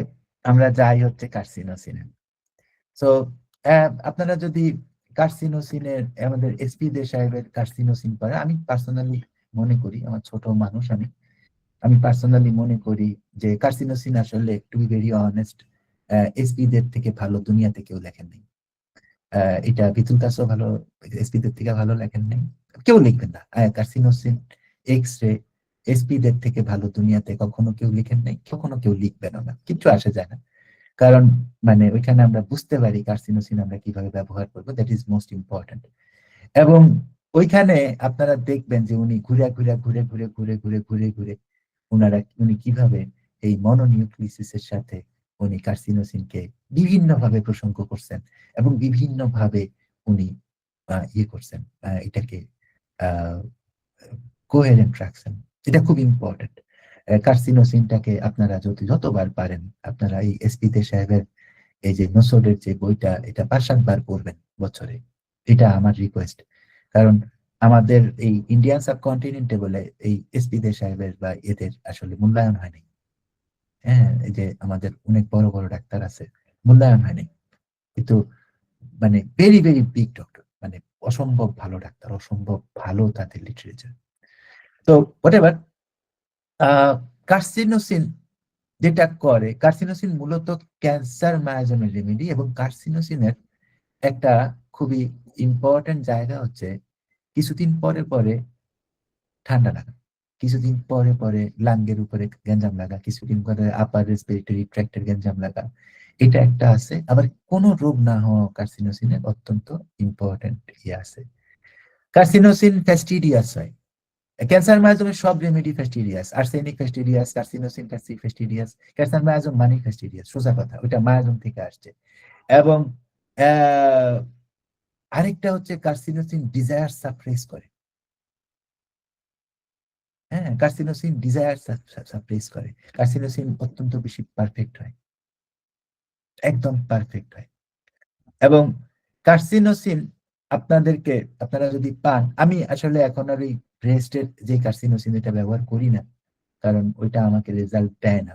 আমরা যাই হচ্ছে কার্সিনোসিনে। সো আপনারা যদি কার্সিনোসিনের, আমাদের এসপি দে সাহেবের কার্সিনোসিন করে, আমি পার্সোনালি মনে করি, আমার ছোট মানুষ আমি, পার্সোনালি মনে করি যে কার্সিনোসিন আসলে, to be very honest, SP দের থেকে ভালো দুনিয়াতে কেউ লেখেন নাই। এটা বিতুল কাসও ভালো, এসপি দের থেকে ভালো লেখেন নাই, কেউ লিখবেন না। কার্সিনোসিন এক্স রে এসপি দের থেকে ভালো দুনিয়াতে কখনো কেউ লিখেন নাই, কখনো কেউ লিখবেন না, কিছু আসে যায় না। কারণ মানে ওইখানে আমরা বুঝতে পারি কার্সিনোসিন আমরা কিভাবে ব্যবহার করবো, দ্যাট ইজ মোস্ট ইম্পর্টেন্ট। এবং ওইখানে আপনারা দেখবেন যে উনি ঘুরে ঘুরে ঘুরে ঘুরে ঘুরে ঘুরে ঘুরে ঘুরে উনি কিভাবে এই মনোনিউক্লিসিসের সাথে উনি কার্সিনোসিনকে বিভিন্ন ভাবে প্রসঙ্গ করছেন, এবং বিভিন্ন ভাবে উনি ইয়ে করছেন, এটাকে কোহেরেন্ট রাখছেন। এটা খুব ইম্পর্টেন্ট। কার্সিনোসিনটাকে আপনারা যতবার পারেন আপনারা এই এসপি দে সাহেবের এই যে নসরের যে বইটা, এটা 5-7 বার পড়বেন বছরে, এটা আমার রিকোয়েস্ট। কারণ আমাদের এই ইন্ডিয়ান সাবকন্টিনেন্টে বলে এই এসপি দে সাহেবের বা এদের আসলে মূল্যায়ন হয়নি। হ্যাঁ, এই যে আমাদের অনেক বড় বড় ডাক্তার আছে, মূল্যায়ন হয়নি। কিন্তু মানে ভেরি ভেরি বিগ ডক্টর, মানে অসম্ভব ভালো ডাক্তার, অসম্ভব ভালো তাদের লিটারেচার। তো হোয়াটএভার, কার্সিনোসিন যেটা করে, কার্সিনোসিন মূলত ক্যান্সার মায়াজমের রেমেডি, এবং কার্সিনোসিনের একটা খুবই ইম্পর্টেন্ট জায়গা হচ্ছে কিছুদিন পরে পরে ঠান্ডা লাগা, কিছুদিন পরে পরে লাঙ্গের উপরে গ্যাঞ্জাম লাগা, কিছুদিন পরে আপার রেসপিরেটরি ট্র্যাক্টের গ্যাঞ্জাম লাগা, এটা একটা আছে। আবার কোনো রোগ না হওয়া কার্সিনোসিনের অত্যন্ত ইম্পর্টেন্ট ইয়ে আছে। কার্সিনোসিন ফ্যাস্টিডিয়াস হয়, ক্যান্সার মায়াজমের সব remedy fastidious, arsenic fastidious, carcinosin fastidious, cancer miasm মানি ফ্যাস্টিডিয়াস, সোজা কথা, ওইটা মায়াজম থেকে আসছে। এবং আরেকটা হচ্ছে কার্সিনোসিন ডিজায়ার সাপ্রেস করে। হ্যাঁ, কার্সিনোসিন ডিজায়ার সাপ্রেস করে। কার্সিনোসিন অত্যন্ত বেশি পারফেক্ট হয়, একদম পারফেক্ট হয়। এবং কার্সিনোসিন আপনাদেরকে, আপনারা যদি পান, আমি আসলে এখন আর ওই ব্রেস্টের যে কার্সিনোসিন এটা ব্যবহার করি না, কারণ ওইটা আমাকে রেজাল্ট দেয় না।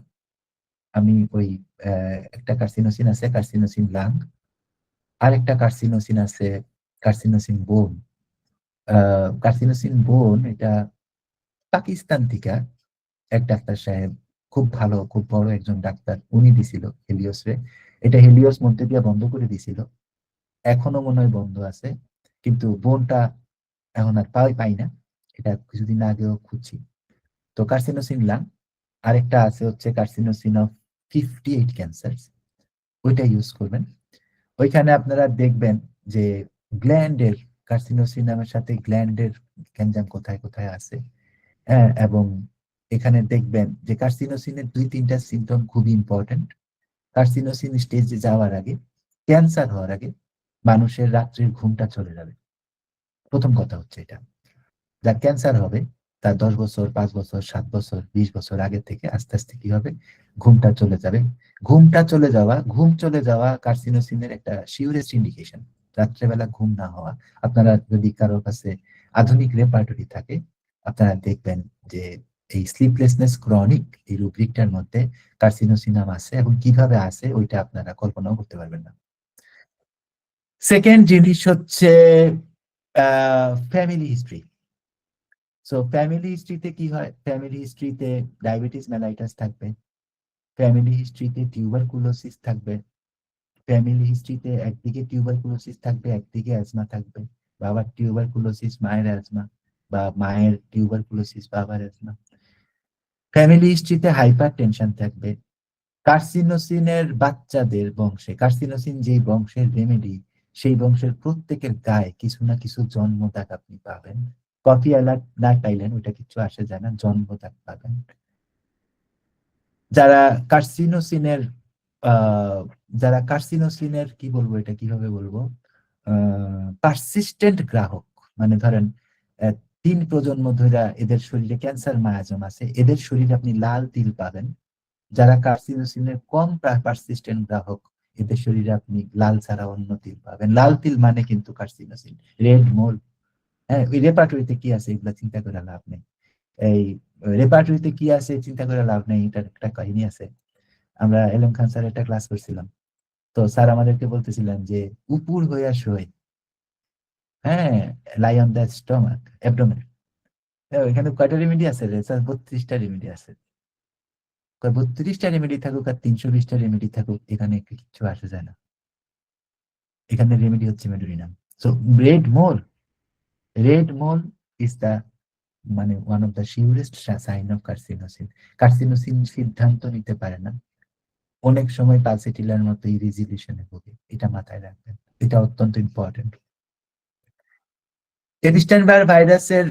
আমি ওই একটা কার্সিনোসিন আছে, কার্সিনোসিন লাং, আর একটা কার্সিনোসিন আছে, কার্সিনোসিন বোন। কার্সিনোসিন বোন এটা পাকিস্তান থেকে এক ডাক্তার সাহেব, খুব ভালো, খুব বড় একজন ডাক্তার, উনি দিছিল হেলিওস রে। এটা হেলিওস মধ্যে দিয়ে বন্ধ করে দিছিল, এখনো মনে হয় বন্ধ আছে, কিন্তু বোনটা এখন আর পাই না, এটা কিছুদিন আগেও খুঁজছি। তো কার্সিনোসিন লাং, আরেকটা আছে হচ্ছে কার্সিনোসিন অফ 58 ক্যান্সার, ওইটা ইউজ করবেন। ওইখানে আপনারা দেখবেন যে গ্ল্যান্ডের কার্সিনোসিনামের সাথে গ্ল্যান্ডের গ্যাঞ্জাম কোথায় কোথায় আছে। হ্যাঁ, এবং এখানে দেখবেন যে কার্সিনোসিনের 2-3টা সিমটম খুবই ইম্পর্টেন্ট। কার্সিনোসিন স্টেজে যাওয়ার আগে, ক্যান্সার হওয়ার আগে মানুষের রাত্রির ঘুমটা চলে যাবে। প্রথম কথা হচ্ছে এটা, যার ক্যান্সার হবে তার 10 বছর, 5 বছর, 7 বছর, 20 বছর আগে থেকে আস্তে আস্তে কি হবে, ঘুমটা চলে যাবে। ঘুম চলে যাওয়া কার্সিনোসিনের একটা শিওরেস্ট ইন্ডিকেশন। রাত্রেবেলা ঘুম না হওয়া, আপনারা যদি কারোর কাছে আধুনিক রেপার্টরি থাকে, আপনারা দেখবেন যে এই স্লিপলেসনেস ক্রনিক এই রুব্রিকটার মধ্যে কার্সিনোসিনাম আছে, এবং কিভাবে আছে ওইটা আপনারা কল্পনাও করতে পারবেন না। সেকেন্ড জিনিস হচ্ছে ফ্যামিলি হিস্ট্রি। সো ফ্যামিলি হিস্ট্রিতে কি হয়, ফ্যামিলি হিস্ট্রিতে ডায়াবেটিস মেলাইটাস থাকবে, ফ্যামিলি হিস্ট্রিতে টিউবারকুলোসিস থাকবে, ফ্যামিলি হিস্ট্রিতে একদিকে টিউবারকুলোসিস থাকবে, একদিকে অ্যাজমা থাকবে, বাবার টিউবারকুলোসিস, মায়ের অ্যাজমা, বা মায়ের টিউবারকুলোসিস, বাবার অ্যাজমা, ফ্যামিলি হিস্ট্রিতে হাইপার টেনশন থাকবে। কার্সিনোসিনের বাচ্চাদের বংশে, কার্সিনোসিন যেই বংশের রেমেডি, সেই বংশের প্রত্যেকের গায়ে কিছু না কিছু জন্ম দাগ আপনি পাবেন। কফি অ্যালার্ট না পাইলেন, ওইটা কিছু আসে যায় না, জন্ম দাগ পাবেন। যারা কার্সিনোসিনের যারা কার্সিনোসিনের কি বলবো, এটা কিভাবে বলবো, পারসিস্টেন্ট গ্রাহক, মানে ধরেন 3 প্রজন্ম ধরে এদের শরীরে ক্যান্সার মায়াজম আছে, এদের শরীরে আপনি লাল তিল পাবেন। যারা কার্সিনোসিনের কম পারসিস্টেন্ট গ্রাহক, এদের শরীরে আপনি লাল ছাড়া অন্য তিল পাবেন। লাল তিল মানে কিন্তু কার্সিনোসিন, রেড মোল। হ্যাঁ, ওই রেপার্টরিতে কি আছে এগুলা চিন্তা করে লাভ নেই। এই রেপার্টরিতে কি আছে চিন্তা করে লাভ নেই, এটার একটা কাহিনী আছে। আমরা এলএম খান স্যার একটা ক্লাস করছিলাম, তো স্যার আমাদেরকে বলতেছিলেন যে উপর হইয়া শোয়, হ্যাঁ, lie on the stomach, abdomen. এখানে কয়টা রেমেডি আছে রে স্যার? 32টা রেমেডি আছে। 32টা রেমেডি থাকুক আর 320টা রেমেডি থাকুক, এখানে কিচ্ছু আসে যায় না। এখানে রেমেডি হচ্ছে medorrhinum. So red mole, red mole is the, মানে one of the surest sign of carcinosin. Carcinosin সিদ্ধান্ত নিতে পারে না, অনেক সময় পালসিটিলার মতো ইরিজিলিশনে ভোগে, এটা মাথায় রাখবেন, এটা অত্যন্ত ইম্পর্টেন্ট। এপস্টেইন-বায়ার ভাইরাসের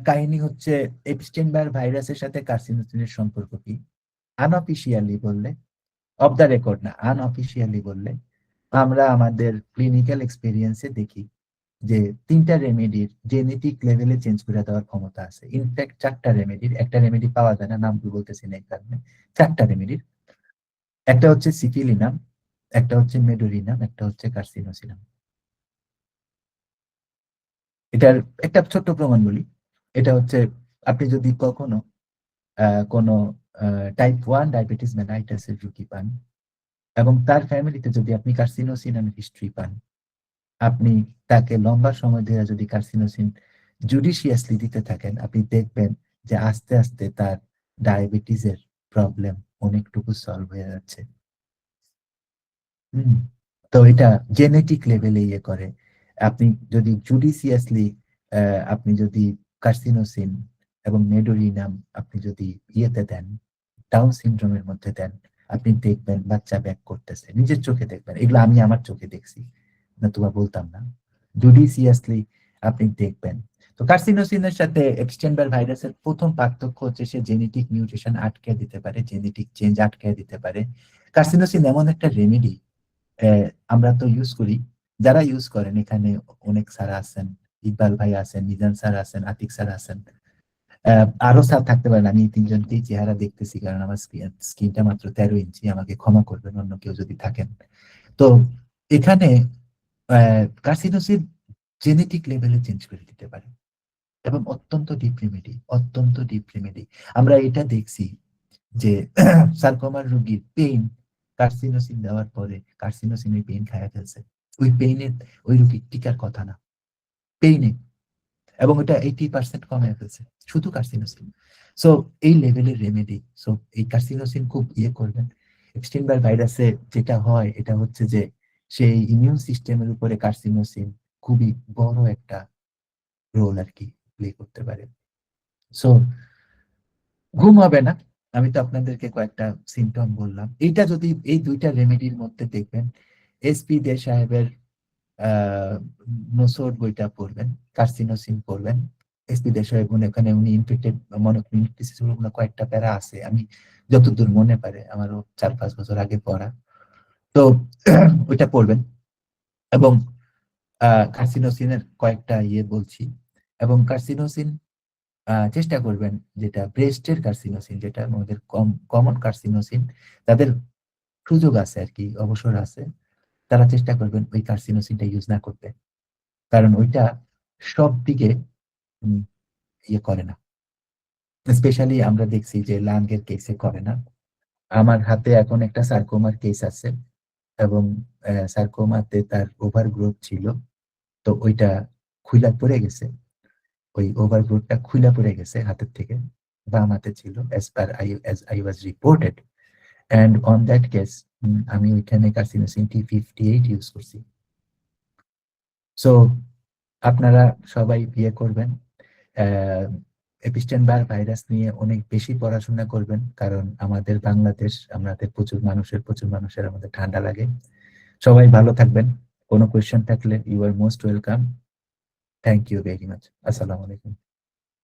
কাহিনী হচ্ছে, এপস্টেইন-বায়ার ভাইরাসের সাথে কার্সিনোসিনের সম্পর্ক কি? আনঅফিসিয়ালি বললে, অফ দ্য রেকর্ড না, আনঅফিসিয়ালি বললে, আমরা আমাদের ক্লিনিক্যাল এক্সপেরিয়েন্সে দেখি যে 3টা রেমেডির জেনেটিক লেভেলে চেঞ্জ করে দেওয়ার ক্ষমতা আছে। ইনফ্যাক্ট 4টা রেমেডির, একটা রেমেডি পাওয়া যায় না, নাম বলতেছি না এই কারণে। 4টা রেমেডির, একটা হচ্ছে সিফিলিনাম, একটা হচ্ছে মেডোরিনাম, একটা হচ্ছে কার্সিনোসিনাম। এটার একটা ছোট্ট প্রমাণ বলি। এটা হচ্ছে, আপনি যদি কখনো কোনো টাইপ 1 ডায়াবেটিস মেলাইটাসের রোগী পান এবং তার ফ্যামিলিতে যদি আপনি কার্সিনোসিনামের হিস্ট্রি পান, আপনি তাকে লম্বা সময় ধরে যদি কার্সিনোসিন জুডিশিয়াসলি দিতে থাকেন, আপনি দেখবেন যে আস্তে আস্তে তার ডায়াবেটিসের প্রবলেম অনেকটুকু সলভ হয়ে যাচ্ছে। হুম। তো এটা জেনেটিক লেভেলে ইয়ে করে। আপনি যদি জুডিশিয়াসলি, আপনি যদি কার্সিনোসিন এবং মেডোরিনাম আপনি যদি ইয়েতে দেন, ডাউন সিনড্রোমের মধ্যে দেন, আপনি দেখবেন বাচ্চা ব্যাক করতেছে, নিজের চোখে দেখবেন। এগুলো আমি আমার চোখে দেখছি, না তোমার বলতাম না। জুডিশিয়াসলি আপনি দেখবেন। তো কার্সিনোসিনের সাথে এপস্টেইন-বায়ার ভাইরাসের প্রথম পার্থক্য হচ্ছে সে জেনেটিক মিউটেশন আটকে দিতে পারে, জেনেটিক চেঞ্জ আটকে দিতে পারে। কার্সিনোসিন এমন একটা রেমেডি, আমরা তো ইউজ করি, যারা ইউজ করেন এখানে অনেক স্যার আছেন, ইকবাল ভাই আছেন, মিজান স্যার আছেন, আতিক স্যার আছেন, আরো স্যার থাকতে পারেন। আমি 3জনকেই চেহারা দেখতেছি কারণ আমার স্ক্রিনটা মাত্র 13 ইঞ্চি, আমাকে ক্ষমা করবেন অন্য কেউ যদি থাকেন। তো এখানে কার্সিনোসিন জেনেটিক লেভেলে চেঞ্জ করে দিতে পারে এবং অত্যন্ত ডিপ রেমেডি, অত্যন্ত ডিপ রেমেডি। আমরা এটা দেখছি যে সার্কোমার রোগীর পেইন কার্সিনোসিন দেওয়ার পরে কার্সিনোসিনের পেইন খায়া ফেলছে। ওই পেইনের, ওই রোগীর টিকার কথা না, পেইনে, এবং এটা 80% কমে ফেলছে শুধু কার্সিনোসিন। সো এই লেভেলের রেমেডি। সো এই কার্সিনোসিন খুব ইয়ে করবেন। এপস্টেইন-বায়ার ভাইরাসে যেটা হয় এটা হচ্ছে যে সেই ইমিউন সিস্টেমের উপরে কার্সিনোসিন খুবই বড় একটা রোল আর কি প্লে করতে পারে। সো ঘুম হবে না, আমি তো আপনাদেরকে কয়েকটা সিমটম বললাম। এইটা যদি এই 2টা রেমেডির মধ্যে দেখবেন, এসপি দে সাহেবের নোসোর বইটা পড়বেন, কার্সিনোসিন পড়বেন। এসপি দে সাহেব ওখানে উনি ইনফেক্টেড মনোক্লিনিক ডিসিজ কয়েকটা প্যারা আছে, আমি যতদূর মনে পারে, আমারও 4-5 বছর আগে পড়া। তো ওইটা পড়বেন এবং কার্সিনোসিনের কয়েকটা ইয়ে বলছি। এবং কার্সিনোসিন চেষ্টা করবেন, যেটা ব্রেস্টের কার্সিনোসিন, যেটা আমাদের কমন কার্সিনোসিন, তাদের সুযোগ আছে আর কি, অবসর আছে, তারা চেষ্টা করবেন ওই কার্সিনোসিনটা ইউজ না করতে, কারণ ওইটা সব দিকে ইয়ে করে না। স্পেশালি আমরা দেখছি যে লাংয়ের কেসে করে না। আমার হাতে এখন একটা সার্কোমার কেস আছে এবং সার্কোমাতে তার ওভার গ্রোথ ছিল, তো ওইটা খুইলা পড়ে গেছে, ওই ওভার গ্রোথটা খুইলা পড়ে গেছে হাতের থেকে, বাম হাতে ছিল, as I was reported, and on that case আমি ওইখানে কার্সিনোসিন T58 ইউজ করছি। সো আপনারা সবাই বিয়ে করবেন এপিস্টেন-বার ভাইরাস নিয়ে অনেক বেশি পড়াশোনা করবেন, কারণ আমাদের বাংলাদেশ, আমাদের প্রচুর মানুষের আমাদের ঠান্ডা লাগে। সবাই ভালো থাকবেন। কোনো কোয়েশ্চেন থাকলে you are most welcome. Thank you very much. আসসালামু আলাইকুম।